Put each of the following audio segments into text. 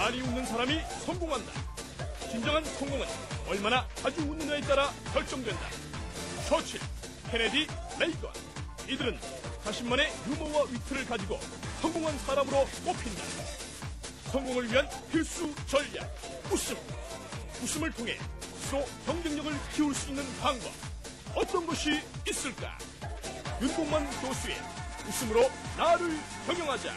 많이 웃는 사람이 성공한다. 진정한 성공은 얼마나 자주 웃느냐에 따라 결정된다. 처칠, 케네디, 레이건. 이들은 자신만의 유머와 위트를 가지고 성공한 사람으로 꼽힌다. 성공을 위한 필수 전략, 웃음. 웃음을 통해 스스로 경쟁력을 키울 수 있는 방법. 어떤 것이 있을까? 윤봉만 교수의 웃음으로 나를 경영하자.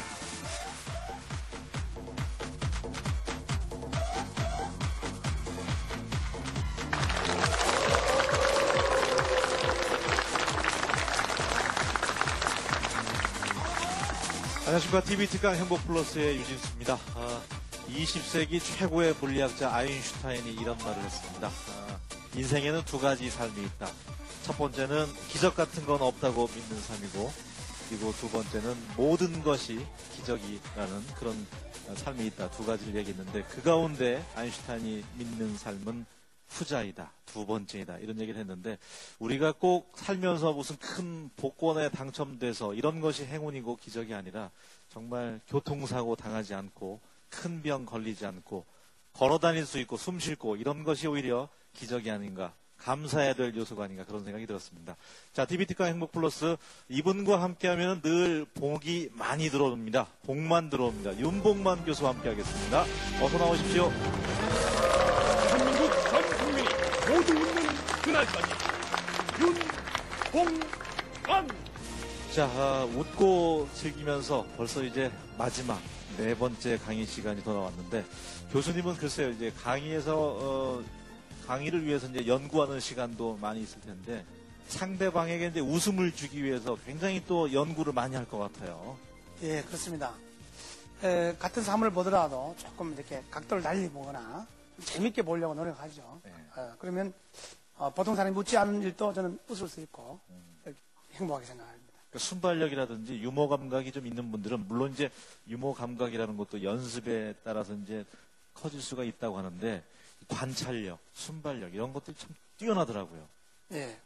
안녕하십니까. TV특강 행복플러스의 유진수입니다. 20세기 최고의 물리학자 아인슈타인이 이런 말을 했습니다. 인생에는 두 가지 삶이 있다. 첫 번째는 기적 같은 건 없다고 믿는 삶이고, 그리고 두 번째는 모든 것이 기적이라는 그런 삶이 있다. 두 가지를 얘기했는데, 그 가운데 아인슈타인이 믿는 삶은 후자이다. 두 번째이다. 이런 얘기를 했는데, 우리가 꼭 살면서 무슨 큰 복권에 당첨돼서 이런 것이 행운이고 기적이 아니라 정말 교통사고 당하지 않고 큰 병 걸리지 않고 걸어 다닐 수 있고 숨 쉴고 이런 것이 오히려 기적이 아닌가, 감사해야 될 요소가 아닌가, 그런 생각이 들었습니다. 자, TV특강 행복플러스, 이분과 함께하면 늘 복이 많이 들어옵니다. 복만 들어옵니다. 윤봉만 교수와 함께하겠습니다. 어서 나오십시오. 대한민국 전 국민이 모두 웃는 그날까지 윤봉만. 자, 웃고 즐기면서 벌써 이제 마지막 네 번째 강의 시간이 돌아왔는데, 교수님은 글쎄요, 이제 강의에서 강의를 위해서 이제 연구하는 시간도 많이 있을 텐데, 상대방에게 이제 웃음을 주기 위해서 굉장히 또 연구를 많이 할 것 같아요. 예, 그렇습니다. 같은 사물을 보더라도 조금 이렇게 각도를 달리 보거나 재밌게 보려고 노력하죠. 네. 그러면 보통 사람이 웃지 않은 일도 저는 웃을 수 있고 행복하게 생각합니다. 그러니까 순발력이라든지 유머 감각이 좀 있는 분들은, 물론 이제 유머 감각이라는 것도 연습에 따라서 이제 커질 수가 있다고 하는데, 관찰력, 순발력 이런 것들이 참 뛰어나더라고요. 예.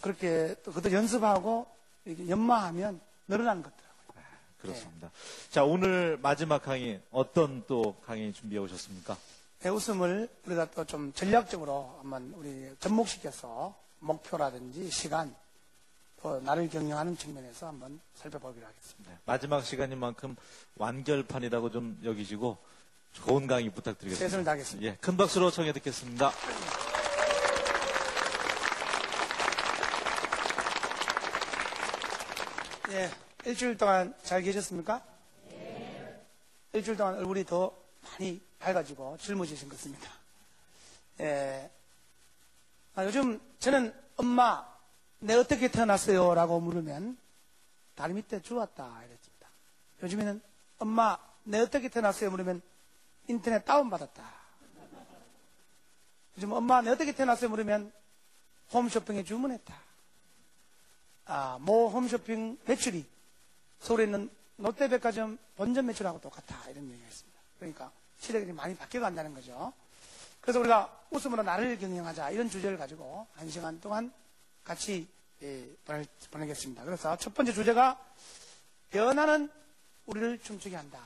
그렇게 또 그것도 연습하고 이렇게 연마하면 늘어나는 것더라고요. 그렇습니다. 자, 오늘 마지막 강의 어떤 또 강의 준비해 오셨습니까? 네, 웃음을 우리가 또 좀 전략적으로 한번 우리 접목시켜서 목표라든지 시간, 또 나를 경영하는 측면에서 한번 살펴보기로 하겠습니다. 네, 마지막 시간인 만큼 완결판이라고 좀 여기시고 좋은 강의 부탁드리겠습니다. 최선을 다하겠습니다. 예, 큰 박수로 청해 듣겠습니다. 예, 일주일 동안 잘 계셨습니까? 네. 일주일 동안 얼굴이 더 많이 밝아지고 젊어지신 것 같습니다. 예. 요즘 저는 엄마, 내 어떻게 태어났어요? 라고 물으면 다리 밑에 주웠다 이랬습니다. 요즘에는 엄마, 내 어떻게 태어났어요? 물으면 인터넷 다운받았다. 요즘 엄마, 내 어떻게 태어났어요? 물으면 홈쇼핑에 주문했다. 모 홈쇼핑 매출이 서울에 있는 롯데백화점 본점 매출하고 똑같다, 이런 얘기가 있습니다. 그러니까 시대가 많이 바뀌어간다는 거죠. 그래서 우리가 웃음으로 나를 경영하자, 이런 주제를 가지고 1시간 동안 같이 보내겠습니다. 그래서 첫 번째 주제가 변화는 우리를 춤추게 한다,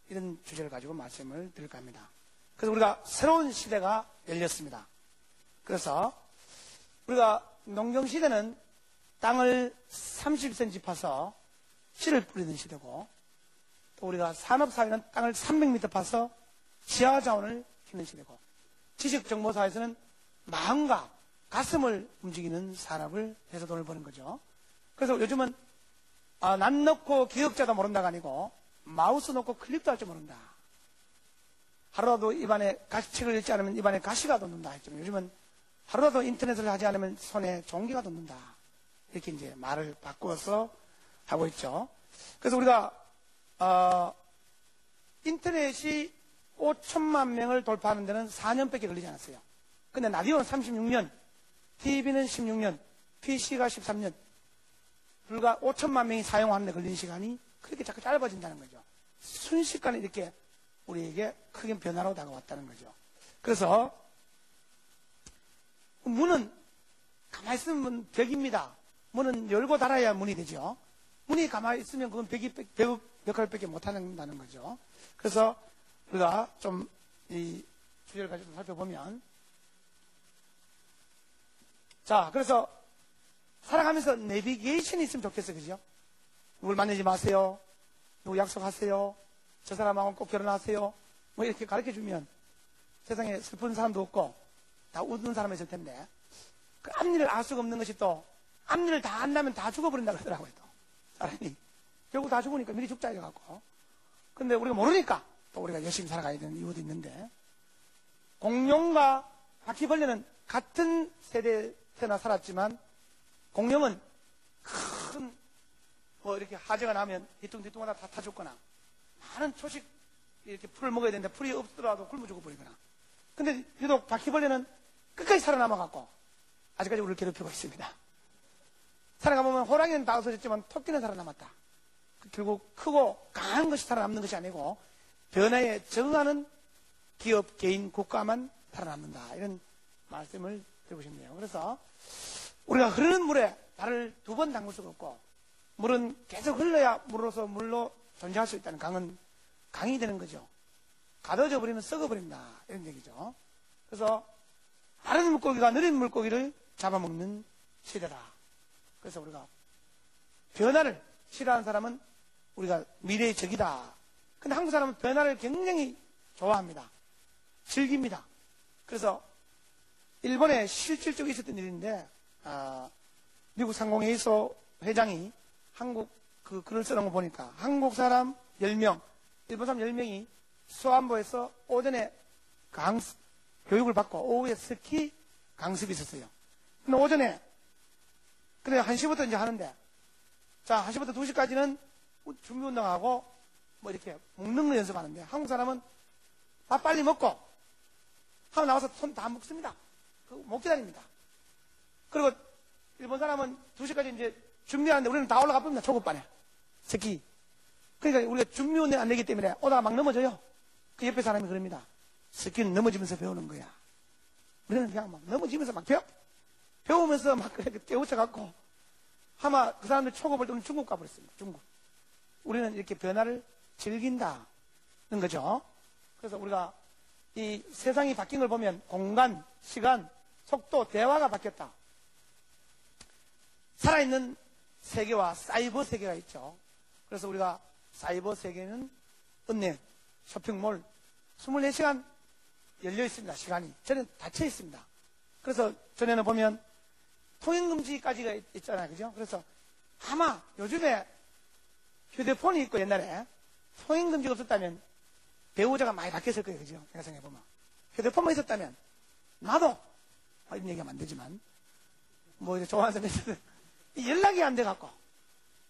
이런 주제를 가지고 말씀을 드릴까 합니다. 그래서 우리가 새로운 시대가 열렸습니다. 그래서 우리가 농경시대는 땅을 30cm 파서 씨를 뿌리는 시대고, 또 우리가 산업사회는 땅을 300m 파서 지하자원을 키는 시대고, 지식정보사회에서는 마음과 가슴을 움직이는 산업을 해서 돈을 버는 거죠. 그래서 요즘은 난 넣고 기억자도 모른다가 아니고 마우스 놓고 클릭도 할 줄 모른다. 하루라도 입안에 책을 읽지 않으면 입안에 가시가 돋는다 했죠. 요즘은 하루라도 인터넷을 하지 않으면 손에 종기가 돋는다, 이렇게 이제 말을 바꾸어서 하고 있죠. 그래서 우리가 인터넷이 5천만 명을 돌파하는 데는 4년밖에 걸리지 않았어요. 근데 라디오는 36년, TV는 16년, PC가 13년, 불과 5천만 명이 사용하는 데 걸린 시간이 그렇게 자꾸 짧아진다는 거죠. 순식간에 이렇게 우리에게 크게 변화로 다가왔다는 거죠. 그래서 문은 가만히 있으면 벽입니다. 문은 열고 닫아야 문이 되죠. 문이 가만히 있으면 그건 벽 역할밖에 못한다는 거죠. 그래서 우리가 좀 이 주제를 가지고 살펴보면, 자, 그래서 살아가면서 내비게이션이 있으면 좋겠어요. 그죠? 누굴 만나지 마세요. 누구 약속하세요. 저 사람하고 꼭 결혼하세요. 뭐 이렇게 가르쳐 주면 세상에 슬픈 사람도 없고 다 웃는 사람이 있을 텐데, 그 앞일을 알 수가 없는 것이 또 앞일을 다 안다면 다 죽어버린다 그러더라고요. 또 사람이 결국 다 죽으니까 미리 죽자 이래갖고. 근데 우리가 모르니까 또 우리가 열심히 살아가야 되는 이유도 있는데, 공룡과 바퀴벌레는 같은 세대에 태어나 살았지만 공룡은 큰 뭐 이렇게 하재가 나면 뒤뚱뒤뚱하다 다 타죽거나, 많은 초식 이렇게 풀을 먹어야 되는데 풀이 없더라도 굶어 죽어버리거나. 근데 유독 바퀴벌레는 끝까지 살아남아갖고 아직까지 우리를 괴롭히고 있습니다. 살아가보면 호랑이는 다 없어졌지만 토끼는 살아남았다. 결국 크고 강한 것이 살아남는 것이 아니고 변화에 적응하는 기업, 개인, 국가만 살아남는다. 이런 말씀을 드리고 싶네요. 그래서 우리가 흐르는 물에 발을 2번 담글 수가 없고, 물은 계속 흘러야 물로서 물로 존재할 수 있다는 강이 되는 거죠. 가둬져 버리면 썩어버린다. 이런 얘기죠. 그래서 빠른 물고기가 느린 물고기를 잡아먹는 시대다. 그래서 우리가 변화를 싫어하는 사람은 우리가 미래의 적이다. 근데 한국 사람은 변화를 굉장히 좋아합니다. 즐깁니다. 그래서 일본에 실질적으로 있었던 일인데, 미국 상공회의소 회장이 한국 그 글을 써놓은 거 보니까 한국 사람 10명, 일본 사람 10명이 수안보에서 오전에 교육을 받고 오후에 스키 강습이 있었어요. 근데 오전에, 근데 1시부터 이제 하는데, 자, 1시부터 2시까지는 준비운동하고 뭐 이렇게 먹는 거 연습하는데, 한국 사람은 밥 빨리 먹고 하고 나와서 손 다 먹습니다. 못 기다립니다. 그리고 일본 사람은 2시까지 이제 준비하는데 우리는 다 올라가 봅니다. 초급반에. 스키. 그러니까 우리가 준비운동 안 되기 때문에 오다가 막 넘어져요. 그 옆에 사람이 그럽니다. 스키는 넘어지면서 배우는 거야. 우리는 그냥 막 넘어지면서 막 배우면서 막 깨우쳐갖고 아마 그 사람들 초급을 또는 중국 가버렸습니다. 중국. 우리는 이렇게 변화를 즐긴다는 거죠. 그래서 우리가 이 세상이 바뀐 걸 보면 공간, 시간, 속도, 대화가 바뀌었다. 살아있는 세계와 사이버 세계가 있죠. 그래서 우리가 사이버 세계는 은행, 쇼핑몰 24시간 열려 있습니다. 시간이. 전에 닫혀 있습니다. 그래서 전에는 보면 통행금지까지가 있잖아요. 그죠? 그래서 아마 요즘에 휴대폰이 있고 옛날에 통행금지가 없었다면 배우자가 많이 바뀌었을 거예요. 그죠? 내가 생각해보면. 휴대폰만 있었다면 나도 이런 얘기하면 안 되지만 뭐 이제 좋아하는 사람이 있어도 연락이 안 돼갖고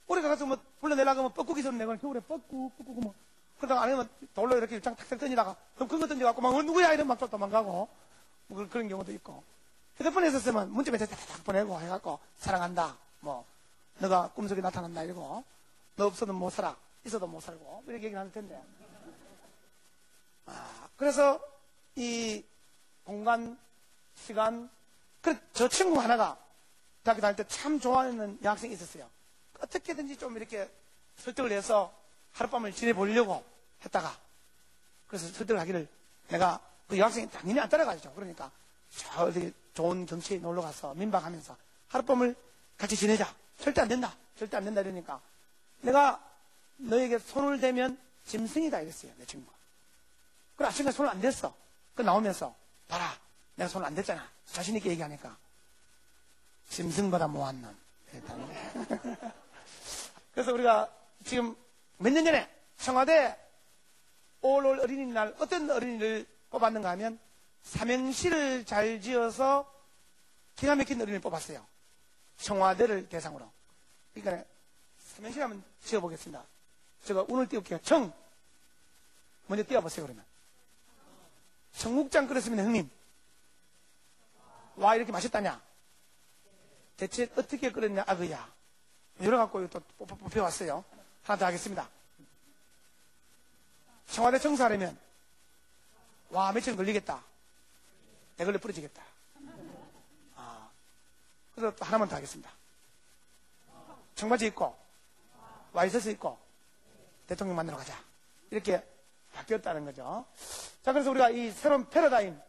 우리가 가서 뭐 불러내려고 하면 뻐꾸기 소리 내고 겨울에 뻐꾸 뭐 그러다가 아니면 돌로 이렇게 일장 탁탁 던지다가 좀 큰 거 던져갖고 막 누구야 이러면 막 도망가고 뭐 그런 경우도 있고, 휴대폰에 있었으면 문자 메시지 탁탁 보내고 해갖고 사랑한다, 뭐 너가 꿈속에 나타난다 이러고, 너 없어도 못 살아, 있어도 못 살고 이렇게 얘기를 할 텐데, 그래서 이 공간, 시간, 저 친구 하나가 대학교 다닐 때 참 좋아하는 여학생이 있었어요. 어떻게든지 좀 이렇게 설득을 해서 하룻밤을 지내보려고 했다가, 그래서 설득을 하기를, 내가 그 여학생이 당연히 안 따라가죠. 그러니까 저 어디 좋은 경치에 놀러 가서 민박하면서 하룻밤을 같이 지내자. 절대 안 된다. 절대 안 된다 이러니까, 내가 너에게 손을 대면 짐승이다 이랬어요. 내 친구가. 그래 아침까지 손을 안 댔어. 그 나오면서 봐라, 내가 손을 안 댔잖아. 자신 있게 얘기하니까 짐승보다 모한 놈. 그래서 우리가 지금 몇 년 전에 청와대 올 어린이날 어떤 어린이를 뽑았는가 하면 삼행시를 잘 지어서 기가 막힌 어린이를 뽑았어요. 청와대를 대상으로. 그러니까 삼행시 한번 지어보겠습니다. 제가 운을 띄울게요. 청. 먼저 띄워보세요. 그러면 청국장 끓였으면 형님 와 이렇게 맛있다냐? 대체 어떻게 끓였냐? 아그야. 열어갖고 또 뽑혀왔어요. 하나 더 하겠습니다. 청와대 청소하려면 와 며칠 걸리겠다. 애걸레 부러지겠다. 그래서 또 하나만 더 하겠습니다. 청바지 입고 와이셔츠 입고 대통령 만나러 가자. 이렇게 바뀌었다는 거죠. 자, 그래서 우리가 이 새로운 패러다임이라는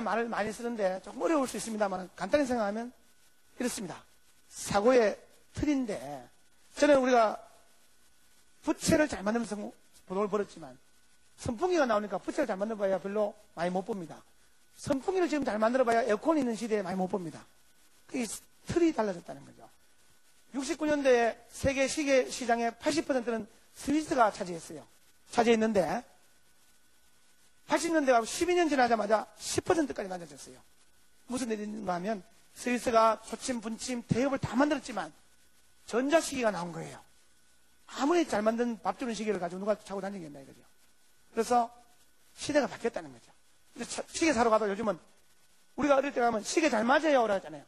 말을 많이 쓰는데 조금 어려울 수 있습니다만 간단히 생각하면 이렇습니다. 사고의 틀인데, 저는 우리가 부채를 잘 만들면서 돈을 벌었지만 선풍기가 나오니까 부채를 잘 만들어봐야 별로 많이 못 봅니다. 선풍기를 지금 잘 만들어봐야 에어컨이 있는 시대에 많이 못 봅니다. 그 틀이 달라졌다는 거죠. 69년도에 세계 시계 시장의 80%는 스위스가 차지했는데 80년대가 12년 지나자마자 10%까지 낮아졌어요. 무슨 일인가 하면 스위스가 초침, 분침, 대엽을 다 만들었지만 전자시계가 나온 거예요. 아무리 잘 만든 밥 주는 시계를 가지고 누가 차고 다니겠나 이거죠. 그래서 시대가 바뀌었다는 거죠. 시계 사러 가도 요즘은 우리가 어릴 때 가면 시계 잘 맞아요 라고 하잖아요.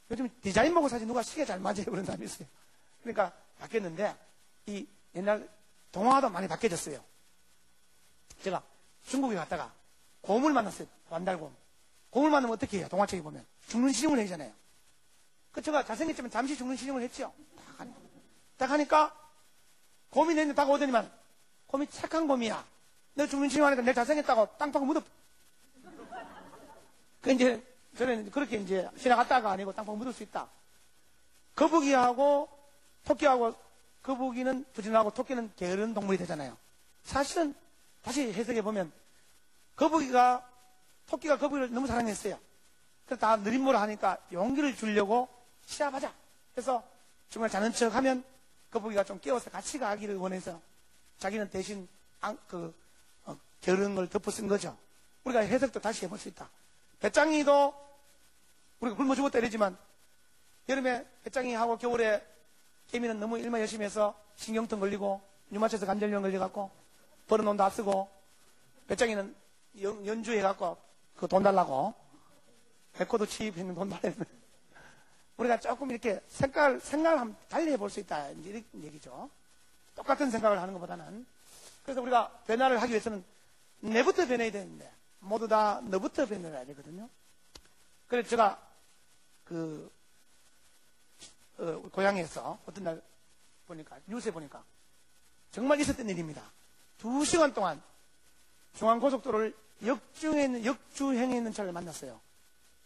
요즘 디자인 보고 사지 누가 시계 잘 맞아요 그런 사람이 있어요. 그러니까 바뀌었는데 이 옛날 동화도 많이 바뀌어졌어요. 제가 중국에 갔다가 곰을 만났어요. 완달곰. 곰을 만나면 어떻게 해요? 동화책에 보면 죽는 시중을 하잖아요. 그 제가 잘생겼지만 잠시 죽는 시중을 했죠. 딱 하니까 곰이 내는데 딱 오더니만 곰이 착한 곰이야. 너 죽는 시중 하니까 내가 잘생겼다고 땅파고 묻어. 그 이제 저는 그렇게 이제 지나갔다가 아니고 땅파고 묻을 수 있다. 거북이하고 토끼하고 거북이는 부지런하고 토끼는 게으른 동물이 되잖아요. 사실은 다시 해석해 보면 토끼가 거북이를 너무 사랑했어요. 그래서 다 느림모를 하니까 용기를 주려고 시합하자. 그래서 정말 자는 척하면 거북이가 좀 깨워서 같이 가기를 원해서 자기는 대신 게으른 걸 덮어 쓴 거죠. 우리가 해석도 다시 해볼 수 있다. 배짱이도 우리가 굶어 죽었다 이러지만 여름에 배짱이하고 겨울에 개미는 너무 일만 열심히 해서 신경통 걸리고 뉴마쳐서 관절염 걸려갖고 벌어놓은 다 쓰고 배짱이는 연주해갖고 그 돈 달라고 레코드 취입했는 돈 달라고 우리가 조금 이렇게 생각을 한번 달리 해볼 수 있다 이런 얘기죠. 똑같은 생각을 하는 것보다는. 그래서 우리가 변화를 하기 위해서는 내부터 변해야 되는데 모두 다 너부터 변해야 되거든요. 그래서 제가 고향에서 어떤 날 보니까 뉴스에 보니까 정말 있었던 일입니다. 2시간 동안 중앙고속도로를 역주행해 있는 차를 만났어요.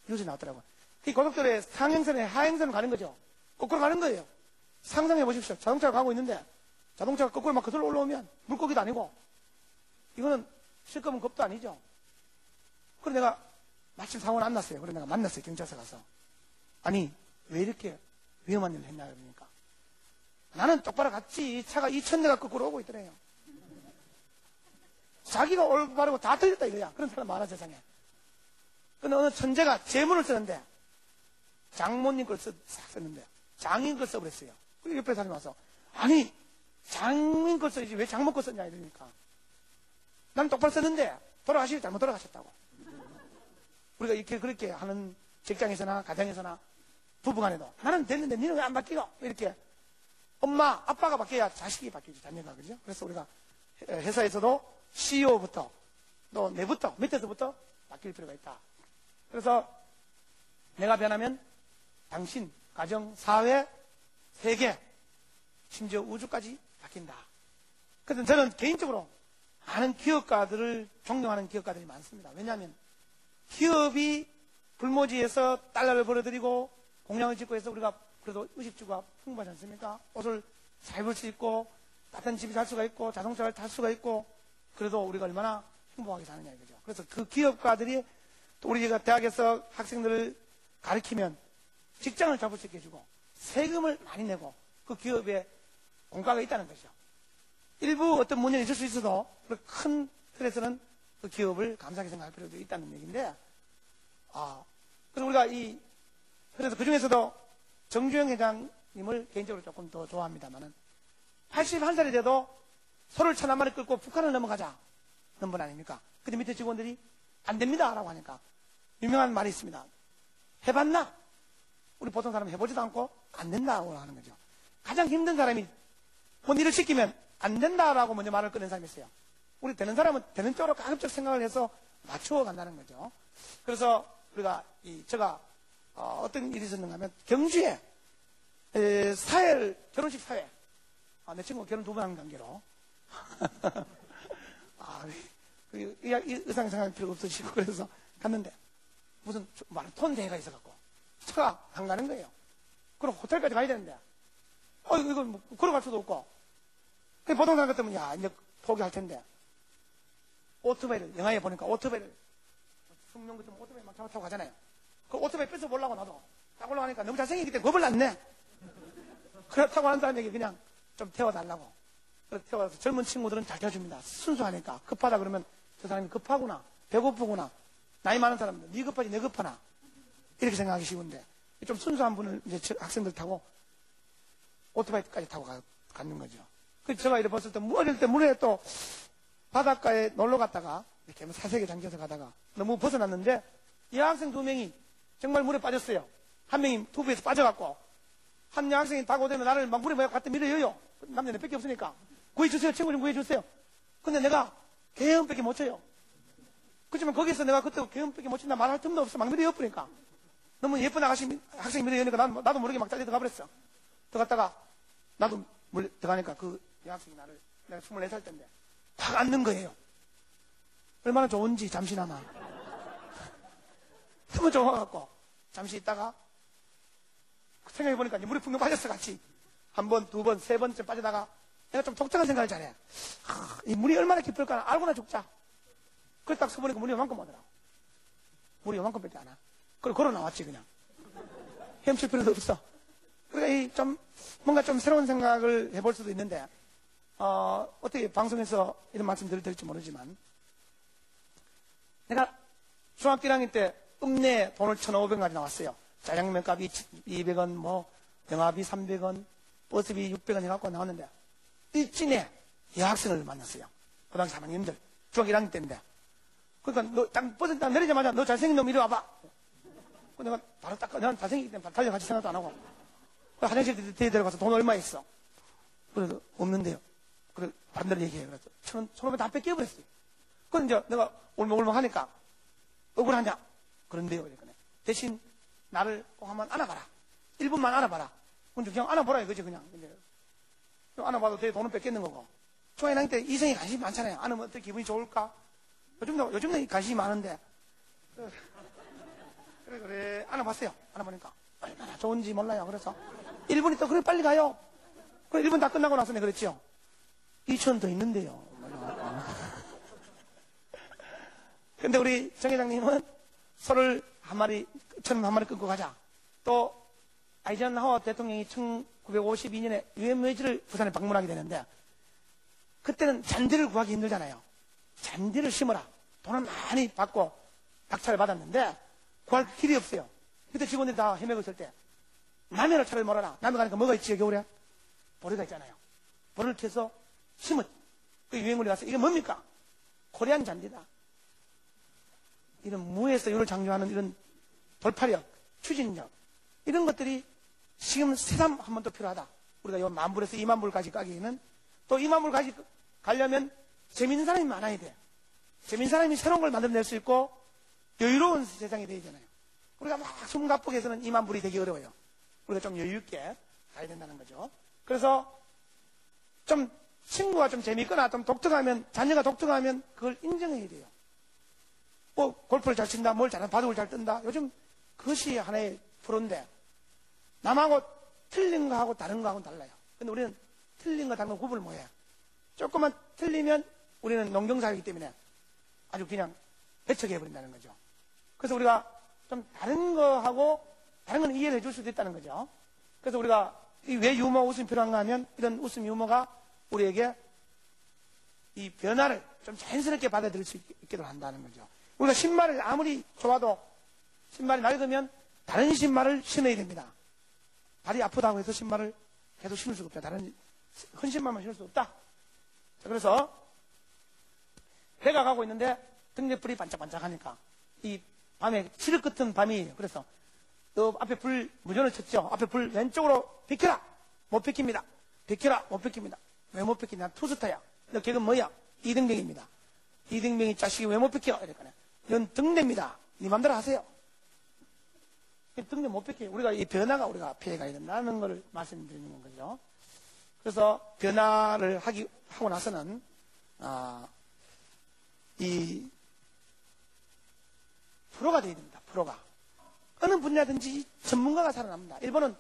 뉴스에 나왔더라고요. 이 고속도로에 상행선에 하행선을 가는 거죠. 거꾸로 가는 거예요. 상상해 보십시오. 자동차가 가고 있는데 자동차가 거꾸로 막 그대로 올라오면 물고기도 아니고 이거는 실컷은 겁도 아니죠. 그래서 내가 마침 사고는 안 났어요. 그래서 내가 만났어요. 경찰서 가서. 아니 왜 이렇게 위험한 일을 했냐 그러니까 나는 똑바로 갔지 차가 2,000대가 거꾸로 오고 있더래요. 자기가 올바르고 다 틀렸다 이거야. 그런 사람 많아 세상에. 근데 어느 천재가 제문을 쓰는데 장모님 걸 썼는데 장인 걸 써버렸어요. 그리고 옆에 사람이 와서 아니 장인 걸 써야지 왜 장모 걸 썼냐 이러니까 난 똑바로 썼는데 돌아가시기 잘못 돌아가셨다고. 우리가 이렇게 그렇게 하는 직장에서나 가정에서나 부부간에도 나는 됐는데 니는 왜 안 바뀌고 이렇게 엄마 아빠가 바뀌어야 자식이 바뀌지 자녀가 그죠. 그래서 우리가 회사에서도 CEO부터 또 내부터 밑에서부터 바뀔 필요가 있다. 그래서 내가 변하면 당신, 가정, 사회, 세계, 심지어 우주까지 바뀐다. 그래서 저는 개인적으로 많은 기업가들을 존경하는 기업가들이 많습니다. 왜냐하면 기업이 불모지에서 달러를 벌어들이고 공장을 짓고 해서 우리가 그래도 의식주가 풍부하지 않습니까? 옷을 잘 입을 수 있고 따뜻한 집에 살 수가 있고 자동차를 탈 수가 있고 그래도 우리가 얼마나 행복하게 사느냐 이거죠. 그래서 그 기업가들이 또 우리가 대학에서 학생들을 가르치면 직장을 잡을 수 있게 해주고 세금을 많이 내고 그 기업에 공과가 있다는 거죠. 일부 어떤 문제가 있을 수 있어도 큰 틀에서는 그 기업을 감사하게 생각할 필요도 있다는 얘기인데 그래서 우리가 그래서 그 중에서도 정주영 회장님을 개인적으로 조금 더 좋아합니다만은 81살이 돼도 소를 천 한 마리 끌고 북한을 넘어가자는 분 아닙니까? 근데 밑에 직원들이 안 됩니다 라고 하니까 유명한 말이 있습니다. 해봤나? 우리 보통 사람은 해보지도 않고 안 된다고 하는 거죠. 가장 힘든 사람이 뭔 일을 시키면 안 된다라고 먼저 말을 꺼낸 사람이 있어요. 우리 되는 사람은 되는 쪽으로 가급적 생각을 해서 맞추어 간다는 거죠. 그래서 우리가 제가 어떤 일이 있었는가 하면 경주에 결혼식 사회 내 친구가 결혼 2번 한 관계로 이 의상 생각할 필요 없으시고, 그래서 갔는데, 무슨 마라톤 대회가 있어갖고, 차가 안 가는 거예요. 그럼 호텔까지 가야 되는데, 이건 뭐, 걸어갈 수도 없고, 보통 사람 같으면, 야, 이제 포기할 텐데, 오토바이를, 영화에 보니까 오토바이를, 숙명 같으면 오토바이 막 타고 가잖아요. 그 오토바이 뺏어 보려고 나도, 딱 올라가니까 너무 잘생기기 때문에 겁을 났네. 그렇다고 하는 사람에게 그냥 좀 태워달라고. 그래서 태워서 젊은 친구들은 잘 태워줍니다. 순수하니까. 급하다 그러면 저 사람이 급하구나, 배고프구나, 나이 많은 사람들, 네 급하지 내 급하나, 이렇게 생각하기 쉬운데, 좀 순수한 분을 이제 학생들 타고 오토바이까지 타고 가는 거죠. 그래서 제가 이래 봤을 때, 어릴 때 물에 또 바닷가에 놀러 갔다가 이렇게 사색에 잠겨서 가다가 너무 벗어났는데, 여학생 2명이 정말 물에 빠졌어요. 한 명이 투브에서 빠져갖고, 한 여학생이 타고 되면 나를 막 물에 막 갖다 밀어요. 남자는 밖에 없으니까. 구해주세요. 친구 좀 구해주세요. 근데 내가 개음밖에 못 쳐요. 그렇지만 거기서 내가 그때 개음밖에 못 친다 말할 틈도 없어. 막 밀어엿으니까. 너무 예쁜 학생이 밀어여니까 나도 모르게 막 짜리 들어가 버렸어. 들어갔다가 나도 물 들어가니까 그 여학생이 내가 24살 때인데 확 앉는 거예요. 얼마나 좋은지 잠시나마. 너무 좋아갖고 잠시 있다가 생각해보니까 물에 풍덩 빠졌어. 같이 한 번, 두 번, 세 번째 빠지다가 내가 좀 독특한 생각을 잘해. 이 물이 얼마나 깊을까 알고나 죽자. 그래서 딱 서보니까 물이 요만큼 오더라고. 물이 요만큼밖에 안 와. 그리고 걸어 나왔지 그냥. 헤엄칠 필요도 없어. 그러니까 뭔가 좀 새로운 생각을 해볼 수도 있는데, 어떻게 방송에서 이런 말씀 드릴 될지 모르지만, 내가 중학교 1학년 때 읍내에 돈을 1,500원까지 나왔어요. 짜장면 값이 200원, 뭐 영화비 300원, 버스비 600원 해갖고 나왔는데, 이 찐에 여학생을 만났어요. 고등학교 3학년들. 중학교 1학년 때인데. 그러니까 버스 딱 내리자마자 너 잘생긴 놈 이리 와봐. 내가 바로 딱, 난 잘생기기 때문에 달려같이 생각도 안 하고. 화장실 데려가서 돈 얼마 있어? 그래서 없는데요. 그래, 반대로 얘기해요. 그래서 1,500원 다 뺏겨버렸어요. 그래서 이제 내가 울먹울먹 하니까 억울하냐? 그런데요. 그러니까. 대신 나를 꼭 한번 안아봐라. 1분만 안아봐라. 그냥 안아보라 이거지, 그냥. 안아봐도 돼. 돈은 뺏겠는 거고. 중학교 때 이성이 관심이 많잖아요. 안으면 어떻게 기분이 좋을까? 요즘도 관심이 많은데. 그래, 안아봤어요. 안아보니까 얼마나 좋은지 몰라요. 그래서 1분이 또 그래 빨리 가요. 그래 1분 다 끝나고 나서 내가 그랬죠. 2,000원 더 있는데요. 근데 우리 정 회장님은 소를 한 마리 끊고 가자. 또 아이젠하워 대통령이 1952년에 유엔메이지를 부산에 방문하게 되는데, 그때는 잔디를 구하기 힘들잖아요. 잔디를 심어라. 돈을 많이 받고 낙찰을 받았는데 구할 길이 없어요. 그때 직원들이 다 헤매고 있을 때 라면을 차라리 몰아라. 라면 가니까 뭐가 있지 겨울에? 보리가 있잖아요. 보리를 캐서 심었. 그 유행물이 와서 이게 뭡니까? 코리안 잔디다. 이런 무에서 유를 창조하는 이런 돌파력, 추진력, 이런 것들이 지금 새삼 한 번 더 필요하다. 우리가 요 10,000불에서 20,000불까지 가기에는 또 20,000불까지 가려면 재밌는 사람이 많아야 돼. 재밌는 사람이 새로운 걸 만들어낼 수 있고 여유로운 세상이 되잖아요. 우리가 막 숨가쁘게서는 20,000불이 되기 어려워요. 우리가 좀 여유있게 가야 된다는 거죠. 그래서 좀 친구가 좀 재밌거나 좀 독특하면, 자녀가 독특하면 그걸 인정해야 돼요. 뭐 골프를 잘 친다, 뭘 잘한다, 바둑을 잘 뜬다. 요즘 그것이 하나의 프로인데 남하고 틀린 거하고 다른 거하고는 달라요. 근데 우리는 틀린 거 다른 거 구분을 못해요. 조금만 틀리면 우리는 농경사회이기 때문에 아주 그냥 배척해버린다는 거죠. 그래서 우리가 좀 다른 거하고 다른 건 이해를 해줄 수도 있다는 거죠. 그래서 우리가 왜 유머 웃음이 필요한가 하면 이런 웃음 유머가 우리에게 이 변화를 좀 자연스럽게 받아들일 수 있게 한다는 거죠. 우리가 신발을 아무리 좋아도 신발이 나이 들면 다른 신발을 신어야 됩니다. 발이 아프다고 해서 신발을 계속 신을 수가 없다. 다른 헌 신발만 신을 수 없다. 자, 그래서 배가 가고 있는데 등대불이 반짝반짝하니까 이 밤에 칠흑 같은 밤이에요. 그래서 또 앞에 불 무전을 쳤죠. 앞에 불 왼쪽으로 비켜라. 못 비킵니다. 비켜라. 못 비킵니다. 왜 못 비키냐? 투스타야. 너 걔는 뭐야? 이등병입니다. 이등병이 자식이 왜 못 비켜? 이랬거든요. 이건 등대입니다. 네 맘대로 하세요. 등대 못 비켜요. 우리가 이 변화가 우리가 피해가야 된다는 걸 말씀드리는 거죠. 그래서 변화를 하고 나서는, 이, 프로가 되어야 됩니다. 프로가. 어느 분야든지 전문가가 살아납니다. 일본은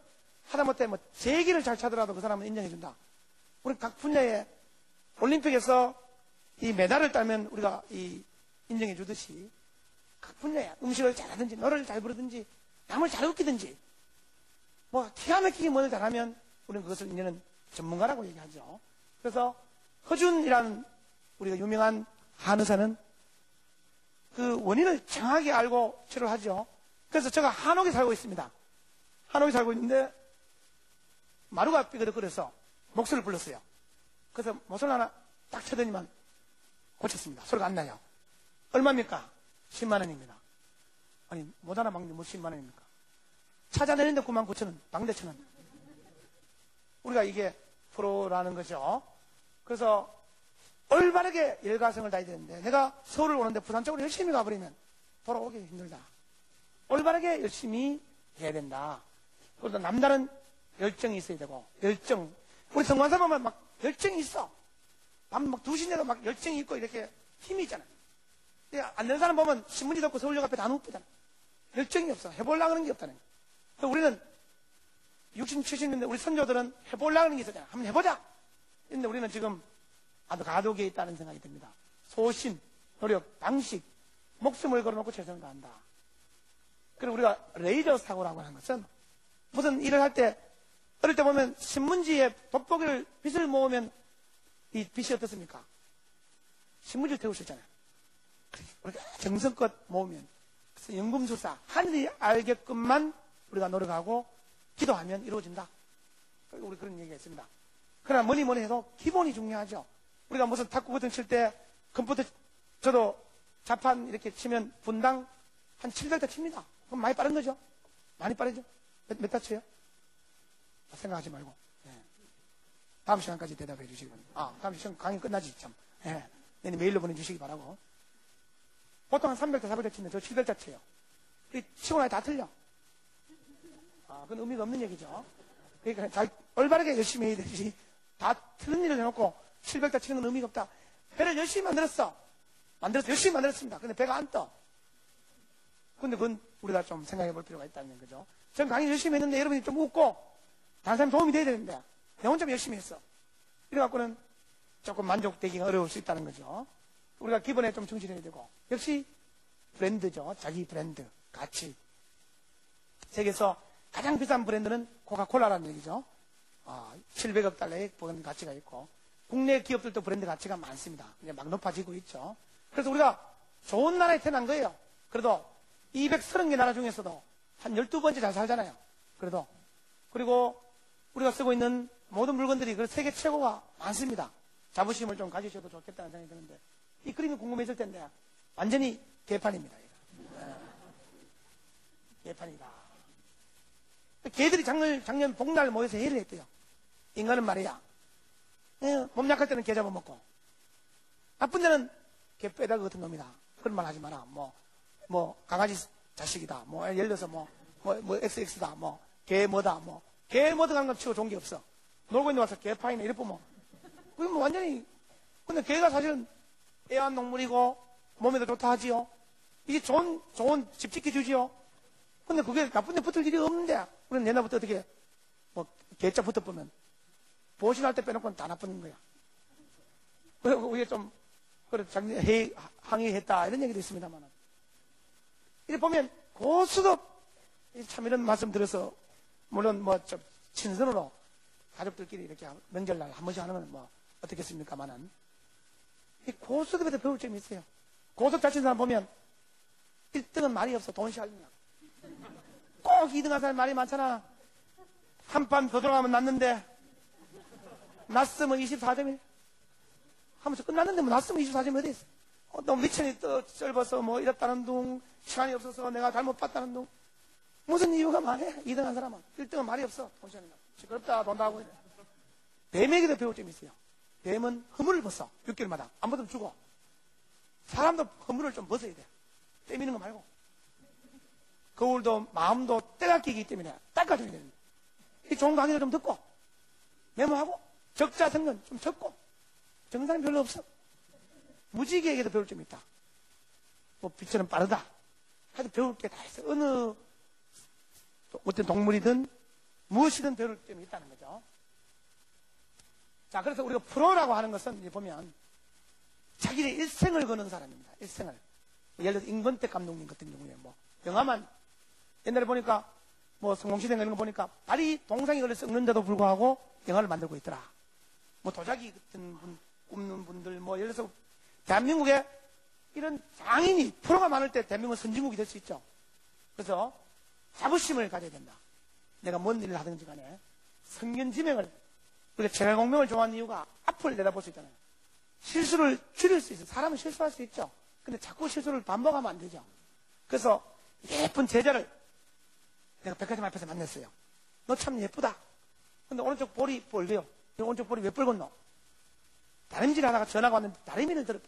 하다못해 뭐 제기를 잘 차더라도 그 사람은 인정해준다. 우리 각 분야에 올림픽에서 이 메달을 따면 우리가 이 인정해주듯이 각 분야에 음식을 잘하든지 노래를 잘 부르든지 남을 잘 웃기든지 뭐 기가 막히게 뭘 잘하면 우리는 그것을 이제는 전문가라고 얘기하죠. 그래서 허준이라는 우리가 유명한 한의사는 그 원인을 정확하게 알고 치료를 하죠. 그래서 제가 한옥에 살고 있습니다. 한옥에 살고 있는데 마루가 삐그덕거려서 목소리를 불렀어요. 그래서 목소리 하나 딱 쳐더니만 고쳤습니다. 소리가 안 나요. 얼마입니까? 10만 원입니다. 아니 못 알아먹는 뭐 10만 원입니까? 찾아내는데 99,000원, 방대천원. 우리가 이게 프로라는 거죠. 그래서 올바르게 일가성을 다해야 되는데 내가 서울을 오는데 부산 쪽으로 열심히 가버리면 돌아오기 힘들다. 올바르게 열심히 해야 된다. 그리고 남다른 열정이 있어야 되고, 열정. 우리 성관사 보면 막 열정이 있어. 밤 막 2시인데도 막 열정이 있고 이렇게 힘이 있잖아. 안 되는 사람 보면 신문지 덮고 서울역 앞에 다 눕히잖아. 열정이 없어. 해보려고 하는 게 없다는 거야. 그래서 우리는 60, 70년대 우리 선조들은 해보려고 하는 게 있었잖아. 한번 해보자. 근데 우리는 지금 아주 가독에 있다는 생각이 듭니다. 소신, 노력, 방식, 목숨을 걸어놓고 최선을 다한다. 그리고 우리가 레이저 사고라고 하는 것은 무슨 일을 할 때 어릴 때 보면 신문지에 돋보기를 빗을 모으면 이 빗이 어떻습니까? 신문지를 태울 수 있잖아요. 우리가 정성껏 모으면 그래서 연금술사 하늘이 알게끔만 우리가 노력하고 기도하면 이루어진다. 우리 그런 얘기가 있습니다. 그러나 뭐니 해도 기본이 중요하죠. 우리가 무슨 탁구 같은 칠 때 컴퓨터 저도 자판 이렇게 치면 분당 한 700타 칩니다. 그럼 많이 빠른 거죠? 많이 빠르죠? 몇 타 쳐요? 생각하지 말고. 네. 다음 시간까지 대답해 주시기 바랍니다. 다음 시간 강의 끝나지, 참. 네. 내일 메일로 보내주시기 바라고. 보통 한 300타, 400타 치면 저 700타 쳐요. 치고 나니 다 틀려. 그건 의미가 없는 얘기죠. 그러니까 잘, 올바르게 열심히 해야 되지. 다 틀린 일을 해놓고 700타 치는 건 의미가 없다. 배를 열심히 만들었어. 열심히 만들었습니다. 근데 배가 안 떠. 근데 그건 우리가 좀 생각해 볼 필요가 있다는 거죠. 전 강의 열심히 했는데 여러분이 좀 웃고 다른 사람 도움이 돼야 되는데 내 혼자 열심히 했어. 이래갖고는 조금 만족되기가 어려울 수 있다는 거죠. 우리가 기본에 좀 충실해야 되고 역시 브랜드죠. 자기 브랜드, 가치. 세계에서 가장 비싼 브랜드는 코카콜라라는 얘기죠. 700억 달러의 브랜드 가치가 있고 국내 기업들도 브랜드 가치가 많습니다. 이제 막 높아지고 있죠. 그래서 우리가 좋은 나라에 태어난 거예요. 그래도 230개 나라 중에서도 한 12번째 잘 살잖아요. 그리고 우리가 쓰고 있는 모든 물건들이 그 세계 최고가 많습니다. 자부심을 좀 가지셔도 좋겠다는 생각이 드는데 이 그림이 궁금해질 텐데 완전히 개판입니다. 개판이다. 개들이 작년 복날 모여서 회의를 했대요. 인간은 말이야. 몸 약할 때는 개 잡아먹고 나쁜 데는 개 빼다가 같은 놈이다. 그런 말 하지 마라. 뭐 강아지 자식이다. 예를 들어서 XX다. 개 뭐다. 개 뭐다 가는 건 치고 좋은 게 없어. 놀고 있는 와서 개파이네 이래 보면 그게 완전히 근데 개가 사실은 애완동물이고 몸에도 좋다 하지요. 이게 좋은 집 지켜주지요. 근데 그게 나쁜 데 붙을 일이 없는데 우리는 옛날부터 어떻게 개자 붙어보면 보신할 때 빼놓고는 다 나쁜 거야. 그리고 우리가 좀 항의했다 이런 얘기도 있습니다만 이렇게 보면 고수도 참 이런 말씀 드려서 물론 좀 친선으로 가족들끼리 이렇게 명절날 한 번씩 하는 건 어떻겠습니까만은 이 고수들한테 배울 점이 있어요. 고수 잘 치는 사람 보면 1등은 말이 없어. 돈 샬리냐. 꼭 2등한 사람 말이 많잖아. 한 판 더 들어가면 났는데 났으면 24점이 하면서 끝났는데 났으면 24점이 어디 있어. 너무 미천이 또 짧아서 이랬다는 둥 시간이 없어서 내가 잘못 봤다는 둥 무슨 이유가 말해? 2등한 사람은 1등은 말이 없어. 돈 샬리냐. 시끄럽다 돈다 하고 이래. 뱀에게도 배울 점이 있어요. 뱀은 허물을 벗어. 6개월마다. 안 벗으면 죽어. 사람도 허물을 좀 벗어야 돼. 때미는 거 말고. 거울도 마음도 때가 끼기 때문에 닦아줘야 되는데. 이 좋은 강의를 좀 듣고 메모하고 적자성은 좀 적고 정상이 별로 없어. 무지개에게도 배울 점이 있다. 뭐 빛처럼 빠르다. 하여튼 배울 게 다 있어. 어느 어떤 동물이든 무엇이든 배울 점이 있다는 거죠. 자, 그래서 우리가 프로라고 하는 것은 이제 보면 자기의 일생을 거는 사람입니다. 일생을. 예를 들어 임권택 감독님 같은 경우에 뭐 영화만 옛날에 보니까 뭐 성공시대 이런 거 보니까 발이 동상이 걸려 썩는데도 불구하고 영화를 만들고 있더라. 뭐 도자기 같은 분 굽는 분들 뭐 예를 들어서 대한민국에 이런 장인이 프로가 많을 때 대한민국은 선진국이 될 수 있죠. 그래서 자부심을 가져야 된다. 내가 뭔 일을 하든지 간에 성견지명을 우리가 제갈공명을 좋아하는 이유가 앞을 내다볼 수 있잖아요. 실수를 줄일 수 있어요. 사람은 실수할 수 있죠. 근데 자꾸 실수를 반복하면 안 되죠. 그래서 예쁜 제자를 내가 백화점 앞에서 만났어요. 너 참 예쁘다. 근데 오른쪽 볼이 뻘개요. 오른쪽 볼이 왜 뻘겋노? 다림질 하다가 전화가 왔는데 다리미를 들어.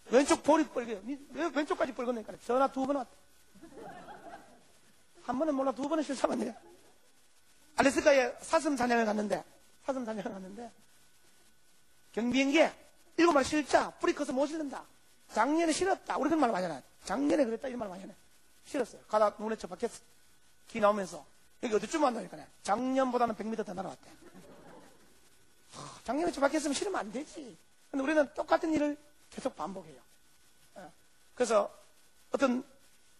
왼쪽 볼이 뻘개요. 왜 왼쪽까지 뻘겋니까? 전화 2번 왔다. 한 번은 몰라 2번은 실수하면 돼요. 알래스카에 사슴 사냥을 갔는데 경비행기에 7마리 실자 뿌리 커서 못 실른다. 작년에 실었다. 우리 그런 말 많이 하잖아. 작년에 그랬다 이런 말 많이 하네. 실었어요. 가다 눈에 쳐 박혔어. 기 나오면서 여기 어디쯤 왔다니까 작년보다는 100m 더 날아왔대. 작년에 쳐 박혔으면 실으면 안 되지. 근데 우리는 똑같은 일을 계속 반복해요. 그래서 어떤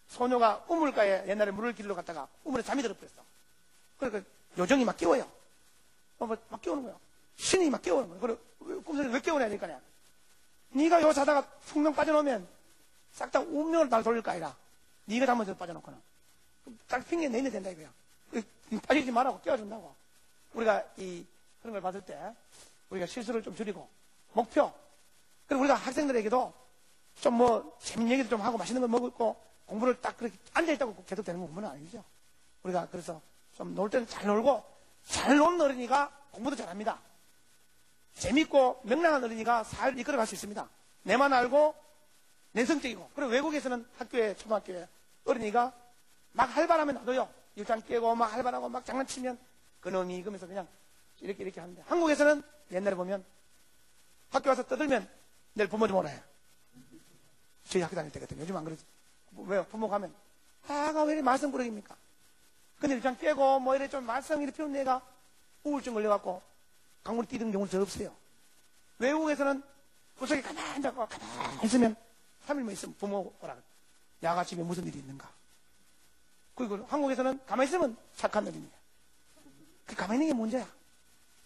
소녀가 우물가에 옛날에 물을 길러 갔다가 우물에 잠이 들어버렸어. 그러니까 요정이 막 깨워요. 막 깨우는 거예요. 신이 막 깨우는 거예요. 그래, 꿈속에 왜 깨우냐 하니까 네가 요 자다가 풍덩 빠져놓으면 싹 다 운명을 날 돌릴 거 아니라 네가 잘못해서 빠져놓고는 딱 핑계 내면 된다 이거야. 빠지지 말라고 깨워준다고. 우리가 그런 걸 받을 때 우리가 실수를 좀 줄이고 목표. 그리고 우리가 학생들에게도 좀 뭐 재밌는 얘기도 좀 하고 맛있는 거 먹고 공부를 딱 그렇게 앉아있다고 계속 되는 공부는 아니죠. 우리가 그래서 좀 놀 때는 잘 놀고 잘 노는 어린이가 공부도 잘합니다. 재밌고 명랑한 어린이가 사회를 이끌어갈 수 있습니다. 내만 알고 내성적이고. 그리고 외국에서는 학교에 초등학교에 어린이가 막 활발하면 놔둬요. 일장 깨고 막 활발하고 막 장난치면 그놈이 그러면서 그냥 이렇게 하는데 한국에서는 옛날에 보면 학교 와서 떠들면 내일 부모 좀 오라 해. 저희 학교 다닐 때 같은 요즘 안 그러지. 왜요? 부모 가면 아가 왜 이렇게 말썽꾸러기입니까? 근데 일장 깨고 뭐 이래 좀 말썽 이렇게 피우는 애가 우울증 걸려갖고 강물에 뛰는 경우는 더 없어요. 외국에서는 구석에 가만히 앉아서 가만히 있으면 3일만 있으면 부모 오라. 야가 집에 무슨 일이 있는가. 그리고 한국에서는 가만히 있으면 착한 어린이야. 그 가만히 있는 게 문제야.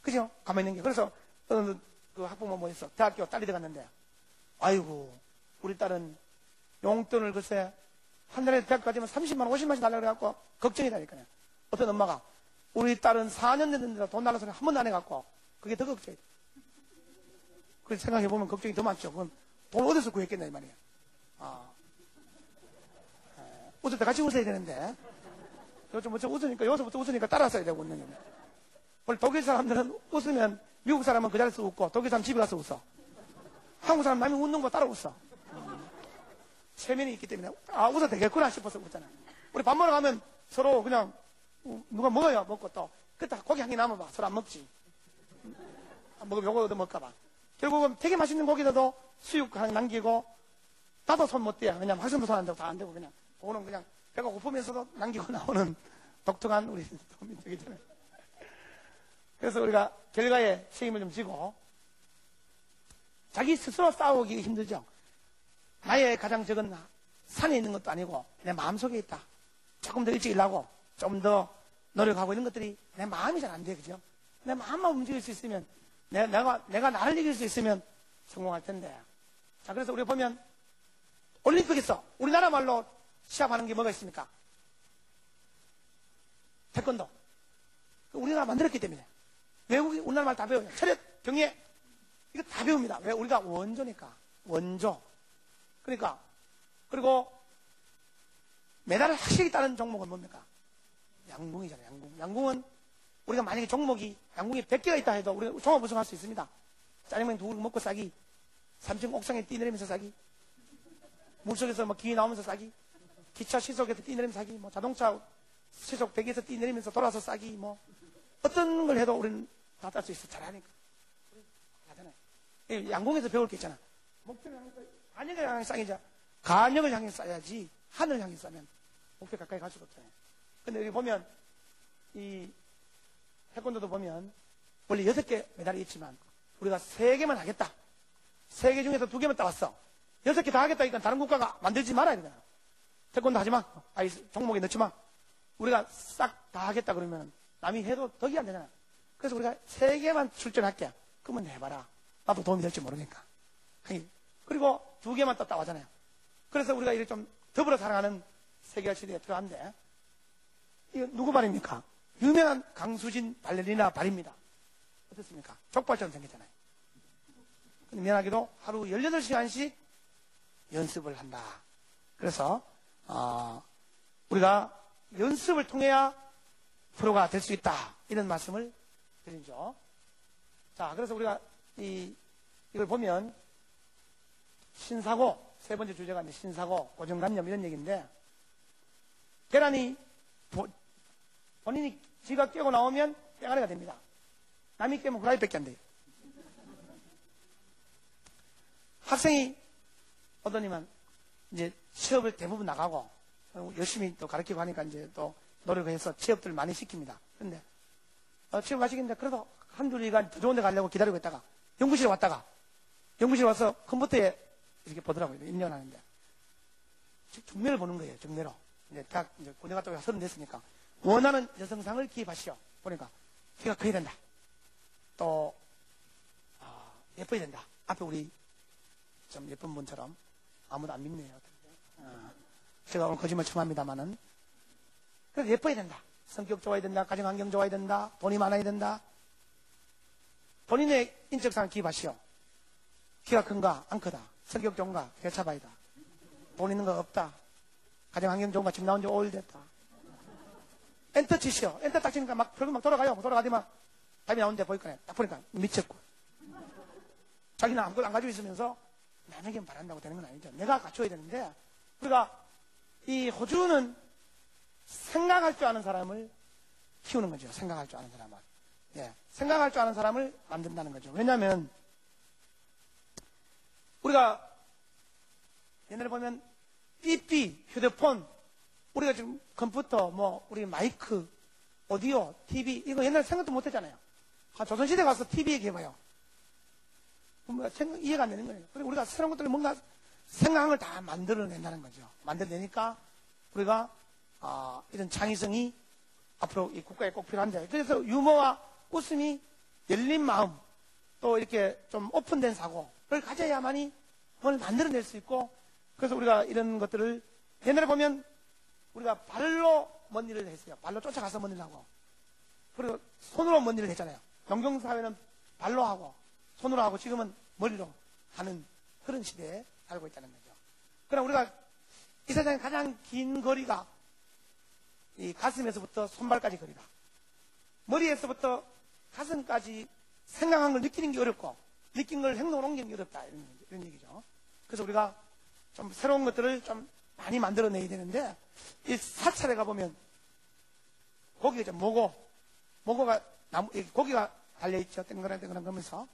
그죠? 가만히 있는 게. 그래서 그 학부모 모였어. 대학교 딸이 들어갔는데 아이고 우리 딸은 용돈을 글쎄 한 달에 대학 가지면 30만 원 50만 원씩 달라고 그래갖고 걱정이다니까요. 어떤 엄마가 우리 딸은 4년 됐는데 돈 달라서 한 번도 안 해갖고 그게 더 걱정이 돼. 그래서 생각해보면 걱정이 더 많죠. 그건 돈 어디서 구했겠냐 이 말이에요. 웃을 때 같이 웃어야 되는데 요즘부터 웃으니까 여기서부터 웃으니까 따라서야 되고 웃는 거예요. 원래 독일 사람들은 웃으면 미국 사람은 그 자리에서 웃고 독일 사람 집에 가서 웃어. 한국 사람 남이 웃는 거 따라 웃어. 체면이 있기 때문에 웃어도 되겠구나 싶어서 웃잖아. 우리 밥 먹으러 가면 서로 그냥 누가 먹어요. 먹고 또 그때 고기 한 개 남아봐. 서로 안 먹지. 안 먹으면 요거 얻어 먹을까봐. 결국은 되게 맛있는 고기라도 수육 하나 남기고 나도 손 못 떼요. 왜냐면 학생도 손 안 대고 다 안 되고 그냥 그거는 그냥 배가 고프면서도 남기고 나오는 독특한 우리 민족이잖아요. 그래서 우리가 결과에 책임을 좀 지고 자기 스스로 싸우기 힘들죠. 나의 가장 적은 산에 있는 것도 아니고 내 마음속에 있다. 조금 더 일찍 일하고 좀 더 노력하고 이런 것들이 내 마음이 잘 안 돼. 그죠? 내 마음만 움직일 수 있으면 내가 나를 이길 수 있으면 성공할 텐데. 자, 그래서 우리가 보면 올림픽에서 우리나라 말로 시합하는 게 뭐가 있습니까? 태권도. 우리나라 만들었기 때문에. 외국이 우리나라 말 다 배워요. 차렷, 경례. 이거 다 배웁니다. 왜? 우리가 원조니까. 원조. 그러니까. 그리고 메달을 확실히 따는 종목은 뭡니까? 양궁이잖아요. 양궁. 양궁은 우리가 만약에 종목이 양궁이 100개가 있다 해도 우리가 종합 우승할 수 있습니다. 짜장면 두 그릇 먹고 싸기. 3층 옥상에 뛰내리면서 싸기. 물속에서 뭐 기위 나오면서 싸기. 기차 시속에서 뛰내리면서 싸기. 뭐 자동차 시속 100에서 뛰내리면서 돌아서 싸기. 뭐 어떤 걸 해도 우리는 다 딸 수 있어. 잘하니까. 하잖아요. 양궁에서 배울 게 있잖아. 목표를 향해서, 간역을 향해 쌓이자. 간역을 향해 쌓여야지, 하늘을 향해 쌓으면 목표 가까이 갈 수가 없잖아요. 근데 여기 보면, 이 태권도도 보면, 원래 6개 메달이 있지만, 우리가 3개만 하겠다. 3개 중에서 2개만 따왔어. 6개 다 하겠다니까 다른 국가가 만들지 말아야 되잖아. 태권도 하지 마. 종목에 넣지 마. 우리가 싹 다 하겠다 그러면 남이 해도 덕이 안 되잖아. 그래서 우리가 3개만 출전할게. 그러면 해봐라. 나도 도움이 될지 모르니까. 그리고 2개만 또 따왔잖아요. 그래서 우리가 이렇게 좀 더불어 살아가는 세계화 시대에 필요한데, 이거 누구 발입니까? 유명한 강수진 발레리나 발입니다. 어떻습니까? 족발처럼 생겼잖아요. 근데 미안하게도 하루 18시간씩 연습을 한다. 그래서 우리가 연습을 통해야 프로가 될 수 있다. 이런 말씀을 드리죠. 자, 그래서 우리가 이걸 보면 신사고, 세 번째 주제가 이제 신사고, 고정관념 이런 얘기인데, 계란이 본인이 지가 깨고 나오면 뺑아리가 됩니다. 남이 깨면 후라이밖에 안 돼요. 학생이 어떠니만 이제 취업을 대부분 나가고 열심히 또 가르치고 하니까 이제 또 노력을 해서 취업들을 많이 시킵니다. 그런데 취업 가시겠는데 그래도 한두 시간 더 좋은 데 가려고 기다리고 있다가 연구실에 왔다가 연구실에 와서 컴퓨터에 이렇게 보더라고요. 입력하는데 정면을 보는 거예요. 정면으로. 이제 대학 이제 군대 갔다 오고 30 됐으니까 원하는 여성상을 기입하시오. 보니까 키가 커야 된다. 또 예뻐야 된다. 앞에 우리 좀 예쁜 분처럼 아무도 안 믿네요. 제가 오늘 거짓말 처음 합니다만은. 그래서 예뻐야 된다. 성격 좋아야 된다. 가정환경 좋아야 된다. 돈이 많아야 된다. 본인의 인적상을 기입하시오. 키가 큰가 안 크다. 성격 좋은가 개차바이다. 돈 있는 거 없다. 가정환경 좋은가 집 나온 지 5일 됐다. 엔터 치시오. 엔터 딱 치니까 막 결국 막 돌아가요. 돌아가더만 답이 나오는데 보니까 딱 보니까 미쳤고. 자기는 아무것도 안 가지고 있으면서 남에게 바란다고 되는 건 아니죠. 내가 갖춰야 되는데, 우리가 이 호주는 생각할 줄 아는 사람을 키우는 거죠. 생각할 줄 아는 사람을. 예, 생각할 줄 아는 사람을 만든다는 거죠. 왜냐하면 우리가 옛날에 보면 삐삐, 휴대폰, 우리가 지금 컴퓨터, 뭐 우리 마이크, 오디오, TV 이거 옛날에 생각도 못했잖아요. 조선시대 가서 TV 얘기해봐요. 이해가 안 되는 거예요. 그리고 우리가 새로운 것들을 뭔가 생각한 걸 다 만들어낸다는 거죠. 만들어내니까 우리가 이런 창의성이 앞으로 이 국가에 꼭 필요한데, 그래서 유머와 웃음이 열린 마음, 또 이렇게 좀 오픈된 사고를 가져야만이 뭘 만들어낼 수 있고, 그래서 우리가 이런 것들을 옛날에 보면 우리가 발로 뭔 일을 했어요. 발로 쫓아가서 뭔 일을 하고, 그리고 손으로 뭔 일을 했잖아요. 농경사회는 발로 하고 손으로 하고 지금은 머리로 하는 그런 시대에 살고 있다는 거죠. 그럼 우리가 이 세상에 가장 긴 거리가 이 가슴에서부터 손발까지 거리다. 머리에서부터 가슴까지 생각한 걸 느끼는 게 어렵고 느낀 걸 행동으로 옮기는 게 어렵다. 이런 얘기죠. 그래서 우리가 좀 새로운 것들을 좀 많이 만들어내야 되는데, 이 사찰에 가보면 고기가 좀 모고가 고기가 달려있죠. 땡그랑땡그랑 그러면서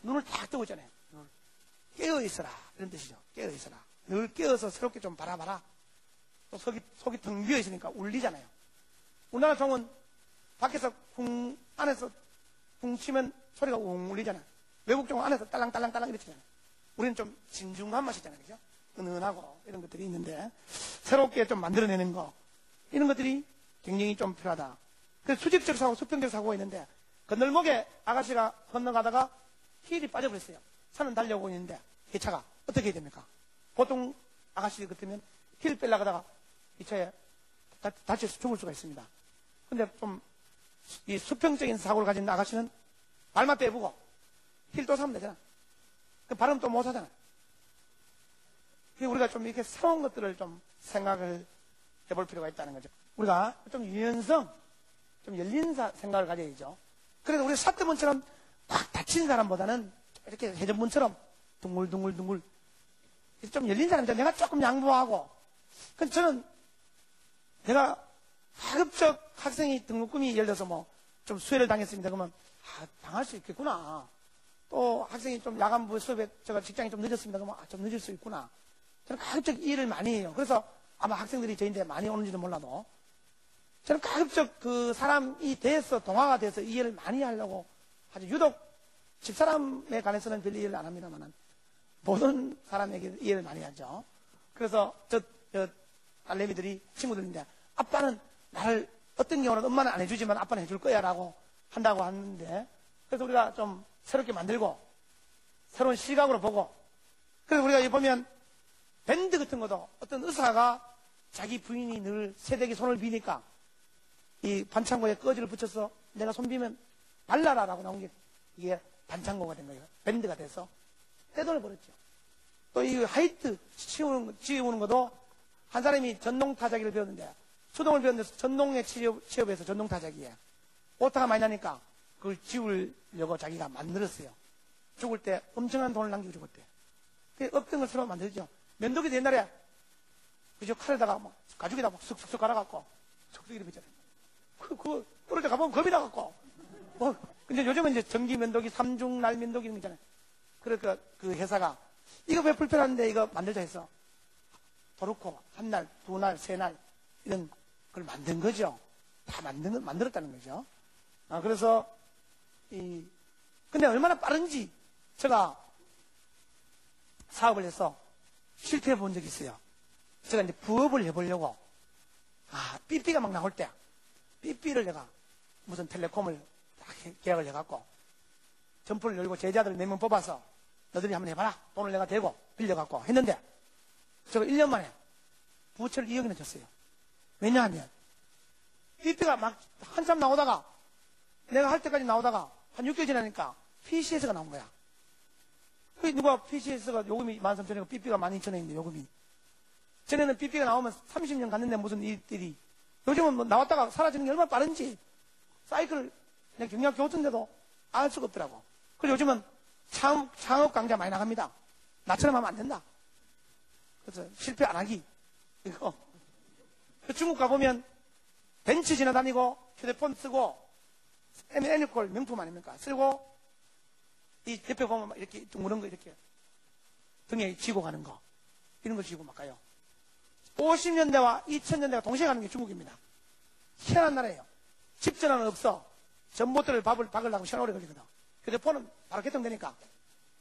눈을 딱 뜨고 있잖아요. 깨어있어라. 이런 뜻이죠. 깨어있어라. 늘 깨어서 새롭게 좀 바라봐라. 또 속이 텅 비어있으니까 울리잖아요. 우리나라 종은 밖에서 안에서 쿵 치면 소리가 웅 울리잖아요. 외국 종은 안에서 딸랑딸랑딸랑 이렇게 치잖아요. 우리는 좀 진중한 맛이 있잖아요. 그죠? 은은하고 이런 것들이 있는데, 새롭게 좀 만들어내는 거, 이런 것들이 굉장히 좀 필요하다. 그래서 수직적 사고, 수평적 사고가 있는데, 건널목에 아가씨가 건너가다가 휠이 빠져버렸어요. 차는 달려오고 있는데 이 차가 어떻게 해야 됩니까? 보통 아가씨 같으면 휠 빼려가다가 이 차에 다쳐서 죽을 수가 있습니다. 근데 좀 이 수평적인 사고를 가진 아가씨는 발만 빼보고 휠 또 사면 되잖아. 그 발음 또 못 하잖아. 우리가 좀 이렇게 새로운 것들을 좀 생각을 해볼 필요가 있다는 거죠. 우리가 좀 유연성, 좀 열린 생각을 가져야죠. 그래서 우리 사트문처럼 꽉 닫힌 사람보다는 이렇게 회전문처럼 둥글둥글둥글 좀 열린 사람인데 내가 조금 양보하고. 근데 저는 내가 가급적 학생이 등록금이 예를 들어서 뭐 좀 수혜를 당했습니다. 그러면 당할 수 있겠구나. 또 학생이 좀 야간부 수업에 제가 직장이 좀 늦었습니다. 그러면 좀 늦을 수 있구나. 저는 가급적 이해를 많이 해요. 그래서 아마 학생들이 저희한테 많이 오는지도 몰라도 저는 가급적 그 사람이 돼서 동화가 돼서 이해를 많이 하려고 아주 유독 집사람에 관해서는 별 이해를 안 합니다만 모든 사람에게 이해를 많이 하죠. 그래서 저 딸내미들이 친구들인데 아빠는 나를 어떤 경우는 엄마는 안 해주지만 아빠는 해줄 거야 라고 한다고 하는데 그래서 우리가 좀 새롭게 만들고 새로운 시각으로 보고 그래서 우리가 여기 보면 밴드 같은 것도 어떤 의사가 자기 부인이 늘 새댁이 손을 비니까 이 반창고에 꺼지를 붙여서 내가 손 비면 발라라 라고 나온 게 이게 반창고가 된 거예요. 밴드가 돼서 떼돈을 벌었죠. 또 이 하이트 지우는 것도 한 사람이 전동타자기를 배웠는데 수동을 배웠는데 전동에 취업해서 전동타자기에 오타가 많이 나니까 그걸 지우려고 자기가 만들었어요. 죽을 때 엄청난 돈을 남기고 죽었대. 그 없던 걸 새로 만들죠. 면도기도 옛날에 그저 칼에다가 막 가죽에다 막 쑥쑥 갈아갖고 쑥쑥 이렇게 했잖아요. 그거 떨어져 가보면 겁이 나갖고. 근데 요즘은 이제 전기 면도기, 삼중 날 면도기 이런 거 있잖아요. 그러니까 그 회사가 이거 왜 불편한데 이거 만들자 했어. 도르코 한 날, 두 날, 세 날 이런 걸 만든 거죠. 다 만들었다는 거죠. 그래서 근데 얼마나 빠른지 제가 사업을 해서 실패해 본 적이 있어요. 제가 이제 부업을 해보려고 삐삐가 막 나올 때 삐삐를 내가 무슨 텔레콤을 계약을 해갖고 점포를 열고 제자들 4명 뽑아서 너들이 한번 해봐라. 돈을 내가 대고 빌려갖고 했는데 제가 1년 만에 부채를 2억이나 졌어요. 왜냐하면 삐삐가 막 한참 나오다가 내가 할 때까지 나오다가 한 6개월 지나니까 PCS가 나온 거야. 누가 PCS가 요금이 13,000원이고 삐삐가 12,000원인데 요금이. 전에는 삐삐가 나오면 30년 갔는데 무슨 일들이 요즘은 뭐 나왔다가 사라지는 게 얼마나 빠른지 사이클을 그냥 경력 교수인데도 알 수가 없더라고. 그리고 요즘은 창업 강좌 많이 나갑니다. 나처럼 하면 안 된다. 그래서 실패 안 하기. 이거. 중국 가보면 벤츠 지나다니고 휴대폰 쓰고 애니콜 명품 아닙니까? 쓰고 이 옆에 보면 이렇게 둥그런 거 이렇게 등에 쥐고 가는 거 이런 거 쥐고 막 가요. 50년대와 2000년대가 동시에 가는 게 중국입니다. 희한한 나라예요. 집 전화는 없어. 전봇대를 박으려면 시간 오래 걸리거든. 휴대폰은 바로 개통되니까.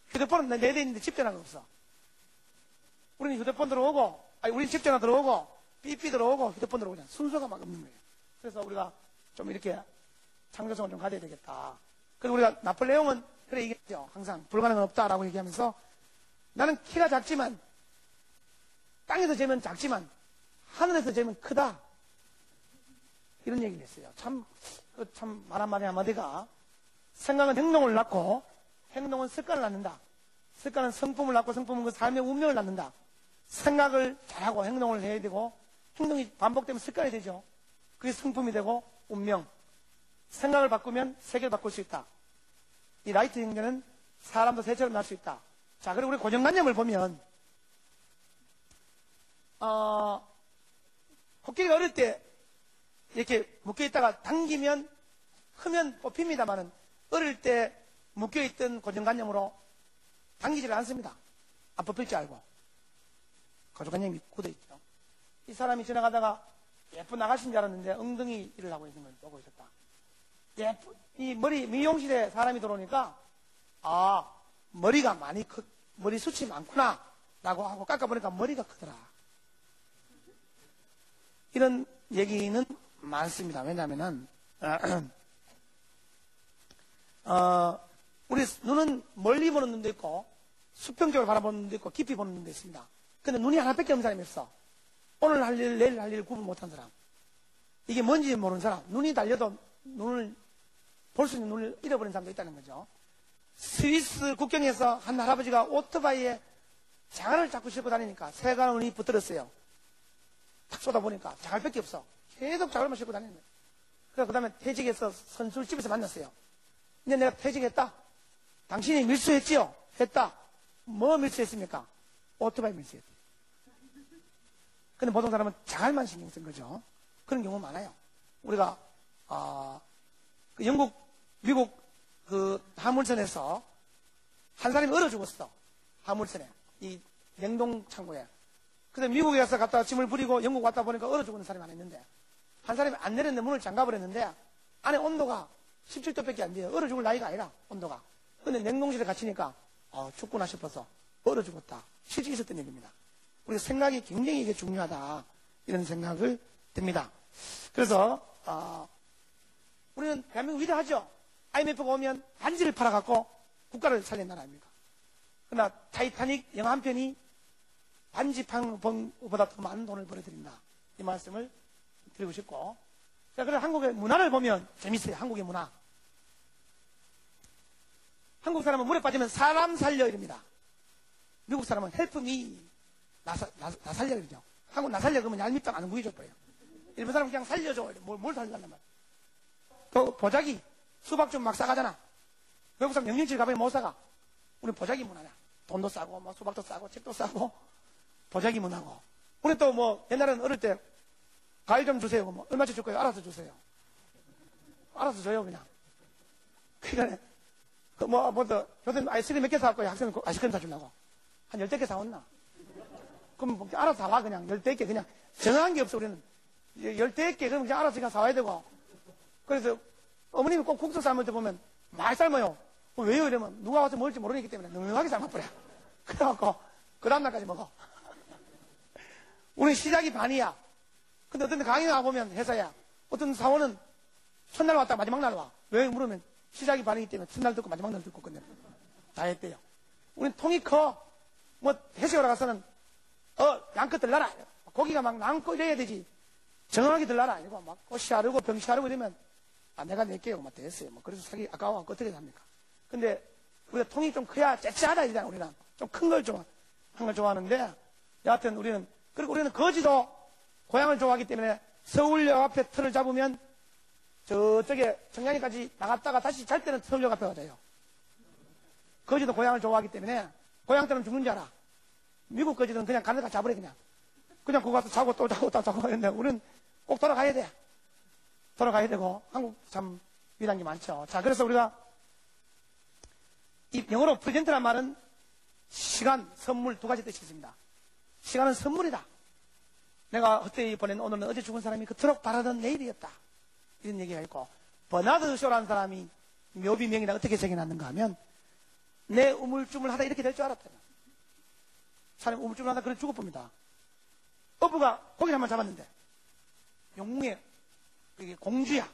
휴대폰은 내 대 있는데 집 전화가 없어. 우리는 휴대폰 들어오고, 우리는 집 전화 들어오고, 삐삐 들어오고, 휴대폰 들어오잖아. 순서가 막 없는 거예요. 그래서 우리가 좀 이렇게 창조성을 좀 가져야 되겠다. 그리고 우리가 나폴레옹은 그래 얘기했죠. 항상 불가능은 없다라고 얘기하면서 나는 키가 작지만 땅에서 재면 작지만 하늘에서 재면 크다. 이런 얘기를 했어요. 참 말 한마디 한마디가 생각은 행동을 낳고 행동은 습관을 낳는다. 습관은 성품을 낳고 성품은 그 삶의 운명을 낳는다. 생각을 잘하고 행동을 해야 되고 행동이 반복되면 습관이 되죠. 그게 성품이 되고 운명. 생각을 바꾸면 세계를 바꿀 수 있다. 이 라이트 형제는 사람도 새처럼 날 수 있다. 자, 그리고 우리 고정관념을 보면 코끼리가 어릴 때 이렇게 묶여있다가 당기면 크면 뽑힙니다만은 어릴 때 묶여있던 고정관념으로 당기지를 않습니다. 안 뽑힐 줄 알고 고정관념이 굳어있죠. 이 사람이 지나가다가 예쁜 아가씨인 줄 알았는데 엉덩이 일을 하고 있는 걸 보고 있었다. 이 미용실에 사람이 들어오니까 머리가 많이 머리 숱이 많구나 라고 하고 깎아보니까 머리가 크더라. 이런 얘기는 많습니다. 왜냐하면은 우리 눈은 멀리 보는 눈도 있고 수평적으로 바라보는 눈도 있고 깊이 보는 눈도 있습니다. 근데 눈이 하나밖에 없는 사람이 없어. 오늘 할 일, 내일 할 일을 구분 못한 사람. 이게 뭔지 모르는 사람. 눈이 달려도 눈을 볼 수 있는 눈을 잃어버린 사람도 있다는 거죠. 스위스 국경에서 한 할아버지가 오토바이에 자갈을 자꾸 싣고 다니니까 세간운이 붙들었어요. 탁 쏟아보니까 자갈밖에 없어. 계속 자갈만 싣고 다니는 거예요. 그래서 그 다음에 퇴직해서 선술집에서 만났어요. 이제 내가 퇴직했다. 당신이 밀수했지요? 했다. 뭐 밀수했습니까? 오토바이 밀수했대. 근데 보통 사람은 자갈만 신경 쓴 거죠. 그런 경우 많아요. 우리가 그 영국, 미국 그 화물선에서 한 사람이 얼어 죽었어. 화물선에. 이 냉동 창고에. 근데 미국에 가서 갔다가 짐을 부리고 영국 왔다 보니까 얼어 죽는 사람이 하나 있는데 한 사람이 안 내렸는데 문을 잠가버렸는데 안에 온도가 17도밖에 안 돼요. 얼어 죽을 나이가 아니라 온도가. 근데 냉동실에 갇히니까 죽구나 싶어서 얼어 죽었다. 실제 있었던 얘기입니다. 우리 생각이 굉장히 이게 중요하다. 이런 생각을 듭니다. 그래서 우리는 대한민국 위대하죠. IMF가 오면 반지를 팔아갖고 국가를 살린 나라 아닙니까? 그러나 타이타닉 영화 한 편이 반지 판보다 더 많은 돈을 벌어들인다. 이 말씀을 드리고 싶고. 자, 그래서 한국의 문화를 보면 재밌어요. 한국의 문화. 한국 사람은 물에 빠지면 사람 살려 이럽니다. 미국 사람은 help me. 나 살려 이러죠. 한국 나 살려 그러면 얄밉다 안 구해줘버려요. 일본 사람은 그냥 살려줘. 뭘 살려달란 말이야. 또 보자기. 수박 좀 막 싸가잖아. 외국 사람 영양실 가면 못 사가. 우리 보자기 문화냐. 돈도 싸고, 뭐 수박도 싸고, 책도 싸고, 보자기 문화고. 우리 또 뭐, 옛날에는 어릴 때, 과일 좀 주세요. 뭐, 얼마씩 줄 거예요? 알아서 주세요. 알아서 줘요, 그냥. 그러니까, 요새 아이스크림 몇 개 사왔고요. 학생은 아이스크림 사주려고. 한 10개 사왔나? 그럼 뭐 알아서 사와, 그냥. 10개, 그냥. 정한 게 없어, 우리는. 10개, 그럼 그냥 알아서 그냥 사와야 되고. 그래서, 어머님이 꼭 국수 삶을 때 보면, 많이 삶아요. 왜요? 이러면, 누가 와서 먹을지 모르기 때문에 넉넉하게 삶아버려. 그래갖고, 그 다음날까지 먹어. 우리 시작이 반이야. 근데 어떤 데 강의 나가보면 회사야. 어떤 사원은 첫날 왔다 마지막 날 와. 왜 물으면 시작이 반이기 때문에 첫날 듣고 마지막 날 듣고 끝내. 다 했대요. 우리는 통이 커. 뭐 회식하러 가서는 양껏 들라라. 고기가 막 남고 이래야 되지. 정확하게 들라라. 이거 막 꽃이 하르고 병시 하르고 이러면 내가 낼게요. 막 됐어요. 뭐 그래서 사기 아까워갖고 어떻게 합니까? 근데 우리가 통이 좀 커야 째째하다 이잖아. 우리는 좀 큰 걸 한 걸 좋아하는데 여하튼 그리고 우리는 거지도 고향을 좋아하기 때문에 서울역 앞에 틀을 잡으면 저쪽에 청량리까지 나갔다가 다시 잘 때는 서울역 앞에 가자요. 거지도 고향을 좋아하기 때문에 고향 때는 죽는 줄 알아. 미국 거지는 그냥 가는 데 잡으래 그냥. 그냥 거기 가서 자고 또 자고 또 자고 하는데 우리는 꼭 돌아가야 돼. 돌아가야 되고 한국 참 위대한 게 많죠. 자, 그래서 우리가 이 영어로 프레젠트란 말은 시간, 선물 두 가지 뜻이 있습니다. 시간은 선물이다. 내가 헛되이 보낸 오늘은 어제 죽은 사람이 그토록 바라던 내일이었다. 이런 얘기가 있고, 버나드 쇼라는 사람이 묘비명이나 어떻게 적어놨는가 하면, 내 우물쭈물하다 이렇게 될 줄 알았다. 사람이 우물쭈물하다 그래 죽을 겁니다. 어부가 고기를 한 번 잡았는데, 영웅의 공주야.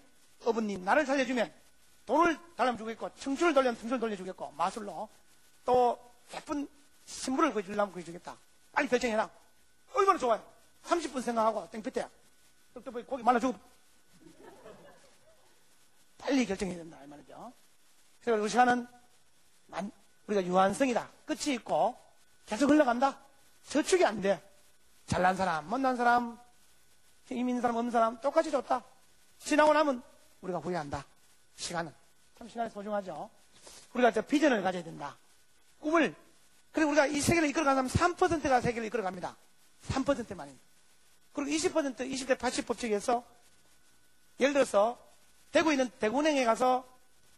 어부님 나를 살려주면 돈을 달라면 주겠고, 청춘을 돌려면 청춘을 돌려주겠고, 마술로 또 예쁜 신부를 구해주려면 구해주겠다. 빨리 결정해라. 얼마나 좋아요. 30분 생각하고 땡볕에 떡떡 고기 말라주고 빨리 결정해야 된다 이 말이죠. 그래서 그 시간은 우리가 유한성이다. 끝이 있고 계속 흘러간다. 저축이 안 돼. 잘난 사람, 못난 사람, 힘 있는 사람, 없는 사람 똑같이 좋다. 지나고 나면 우리가 후회한다. 시간은 참 시간이 소중하죠. 우리가 저 비전을 가져야 된다. 꿈을. 그리고 우리가 이 세계를 이끌어가는 사람 3%가 세계를 이끌어갑니다. 3%만이. 그리고 20%, 20대 80 법칙에서 예를 들어서 대구에 있는 대구은행에 가서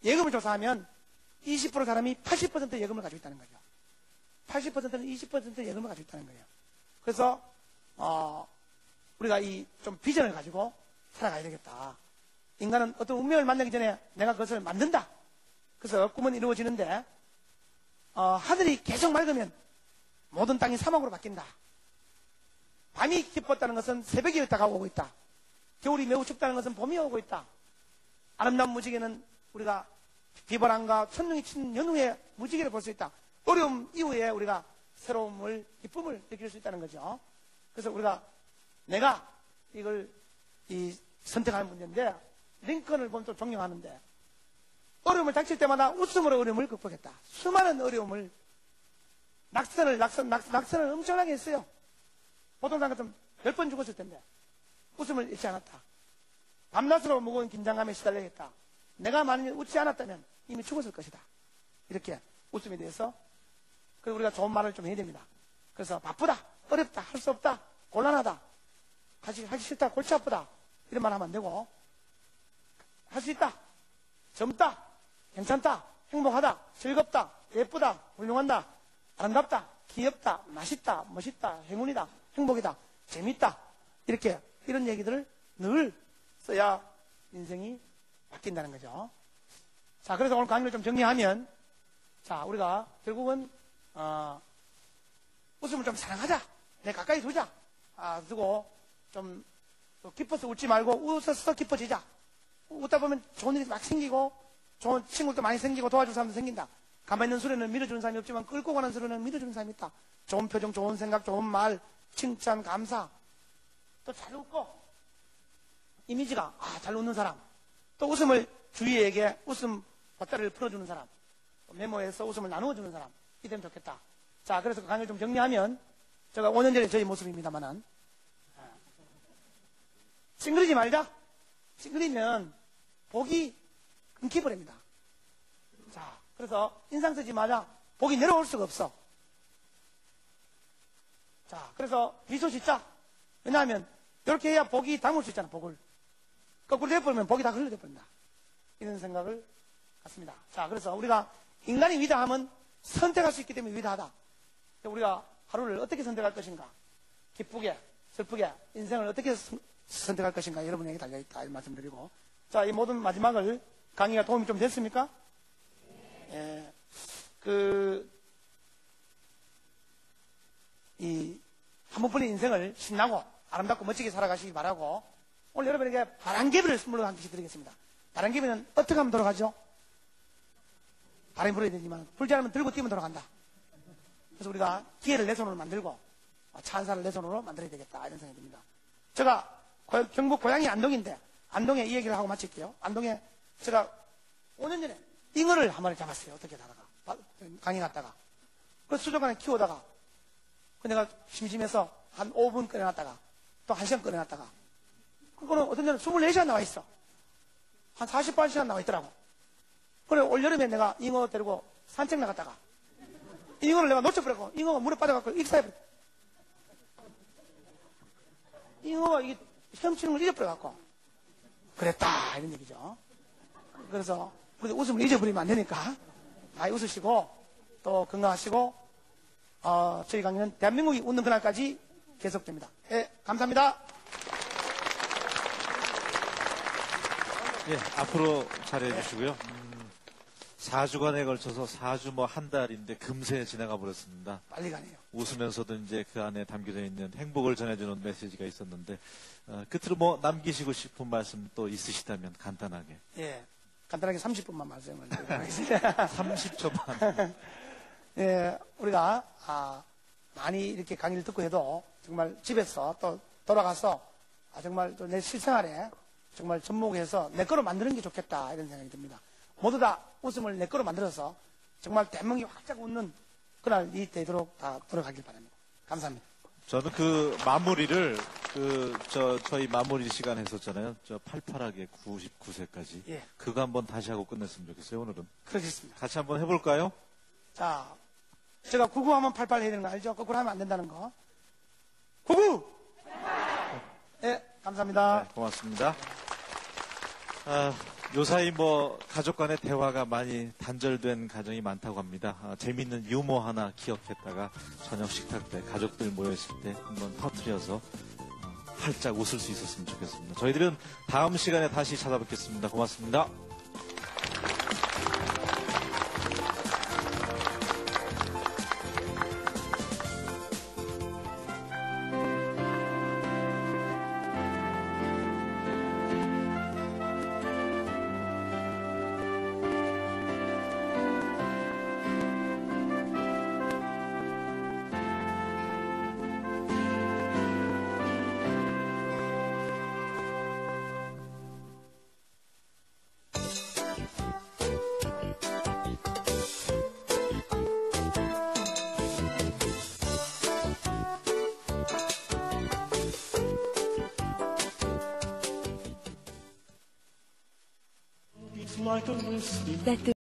예금을 조사하면 20% 사람이 80% 예금을 가지고 있다는 거죠. 80%는 20% 예금을 가지고 있다는 거예요. 그래서 우리가 이 좀 비전을 가지고 살아가야 되겠다. 인간은 어떤 운명을 만나기 전에 내가 그것을 만든다. 그래서 꿈은 이루어지는데 하늘이 계속 맑으면 모든 땅이 사막으로 바뀐다. 밤이 깊었다는 것은 새벽이 다가오고 있다. 겨울이 매우 춥다는 것은 봄이 오고 있다. 아름다운 무지개는 우리가 비바람과 천둥이 치는 연후에 무지개를 볼 수 있다. 어려움 이후에 우리가 새로움을, 기쁨을 느낄 수 있다는 거죠. 그래서 우리가 내가 이걸 선택하는 문제인데 링컨을 보면 또 존경하는데 어려움을 닥칠 때마다 웃음으로 어려움을 극복했다. 수많은 어려움을 낙선을 엄청나게 했어요. 보통 사람 같으면 10번 죽었을 텐데 웃음을 잃지 않았다. 밤낮으로 무거운 긴장감에 시달려야겠다. 내가 만약에 웃지 않았다면 이미 죽었을 것이다. 이렇게 웃음에 대해서 그리고 우리가 좋은 말을 좀 해야 됩니다. 그래서 바쁘다, 어렵다, 할 수 없다, 곤란하다, 하기 싫다, 골치 아프다 이런 말 하면 안 되고 할 수 있다. 젊다, 괜찮다, 행복하다, 즐겁다, 예쁘다, 훌륭하다, 아름답다, 귀엽다, 맛있다, 멋있다, 행운이다, 행복이다, 재밌다. 이렇게 이런 얘기들을 늘 써야 인생이 바뀐다는 거죠. 자, 그래서 오늘 강의를 좀 정리하면, 자, 우리가 결국은 웃음을 좀 사랑하자. 내 가까이 두자. 두고 좀 기뻐서 웃지 말고 웃어서 기뻐지자. 웃다 보면 좋은 일이 막 생기고 좋은 친구도 많이 생기고 도와줄 사람도 생긴다. 가만히 있는 소리는 밀어주는 사람이 없지만 끌고 가는 소리는 밀어주는 사람이 있다. 좋은 표정, 좋은 생각, 좋은 말, 칭찬, 감사. 또 잘 웃고 이미지가 잘 웃는 사람. 또 웃음을 주위에게 웃음 돗자리를 풀어주는 사람. 또 메모해서 웃음을 나누어주는 사람. 이 되면 좋겠다. 자, 그래서 그 강의를 좀 정리하면 제가 5년 전에 저희 모습입니다만은 찡그리지 말자. 찡그리면 복이 끊기버립니다. 자, 그래서 인상 쓰지 마자. 복이 내려올 수가 없어. 자, 그래서 미소 짓자. 왜냐하면 이렇게 해야 복이 담을 수 있잖아. 복을 거꾸로 돼버리면 복이 다 흘러져버린다. 이런 생각을 갖습니다. 자, 그래서 우리가 인간이 위대함은 선택할 수 있기 때문에 위대하다. 우리가 하루를 어떻게 선택할 것인가, 기쁘게 슬프게 인생을 어떻게 선택할 것인가 여러분에게 달려있다 이런 말씀드리고, 자, 이 모든 마지막을 강의가 도움이 좀 됐습니까? 예, 한 번뿐인 인생을 신나고 아름답고 멋지게 살아가시기 바라고, 오늘 여러분에게 바람개비를 선물로 한 개씩 드리겠습니다. 바람개비는 어떻게 하면 돌아가죠? 바람이 불어야 되지만 불지 않으면 들고 뛰면 돌아간다. 그래서 우리가 기회를 내 손으로 만들고 찬사를 내 손으로 만들어야 되겠다 이런 생각이 듭니다. 제가 경북 고향이 안동인데 안동에 이 얘기를 하고 마칠게요. 안동에 제가 5년 전에 잉어를 한 마리 잡았어요. 어떻게 하다가 강에 갔다가 그 수족관에 키우다가 내가 심심해서 한 5분 꺼내놨다가 또 1시간 꺼내놨다가 그거는 어떤 데는 24시간 나와 있어. 한 48시간 나와 있더라고. 그래 올여름에 내가 잉어 데리고 산책 나갔다가 잉어를 내가 놓쳐버렸고 잉어가 물에 빠져갖고 익사해버렸어. 잉어가 이게 헤엄치는 걸 잊어버려갖고 그랬다 이런 얘기죠. 그래서 우리 웃음을 잊어버리면 안 되니까 많이 웃으시고 또 건강하시고 저희 강의는 대한민국이 웃는 그날까지 계속됩니다. 네, 감사합니다. 예, 앞으로 잘해 주시고요. 4주간에 걸쳐서 4주 한 달인데 금세 지나가 버렸습니다. 빨리 가네요. 웃으면서도 이제 그 안에 담겨져 있는 행복을 전해주는 메시지가 있었는데 끝으로 남기시고 싶은 말씀 또 있으시다면 간단하게. 예, 간단하게 30분만 말씀을 드리겠습니다. 30초만. 예, 우리가 많이 이렇게 강의를 듣고 해도 정말 집에서 또 돌아가서 정말 또 내 실생활에 정말 접목해서 내 거로 만드는 게 좋겠다 이런 생각이 듭니다. 모두 다 웃음을 내 거로 만들어서 정말 대한민국이 활짝 웃는 그날이 되도록 다 돌아가길 바랍니다. 감사합니다. 저는 그 마무리를 저희 마무리 시간 했었잖아요. 저 팔팔하게 99세까지. 예. 그거 한번 다시 하고 끝냈으면 좋겠어요. 오늘은. 그렇겠습니다. 같이 한번 해볼까요? 자, 제가 99하면 88 해야 되는 거 알죠? 거꾸로 하면 안 된다는 거. 99! 네, 감사합니다. 네, 고맙습니다. 요사이 가족 간의 대화가 많이 단절된 가정이 많다고 합니다. 재밌는 유머 하나 기억했다가 저녁 식탁 때 가족들 모여있을 때 한번 터뜨려서 활짝 웃을 수 있었으면 좋겠습니다. 저희들은 다음 시간에 다시 찾아뵙겠습니다. 고맙습니다. that the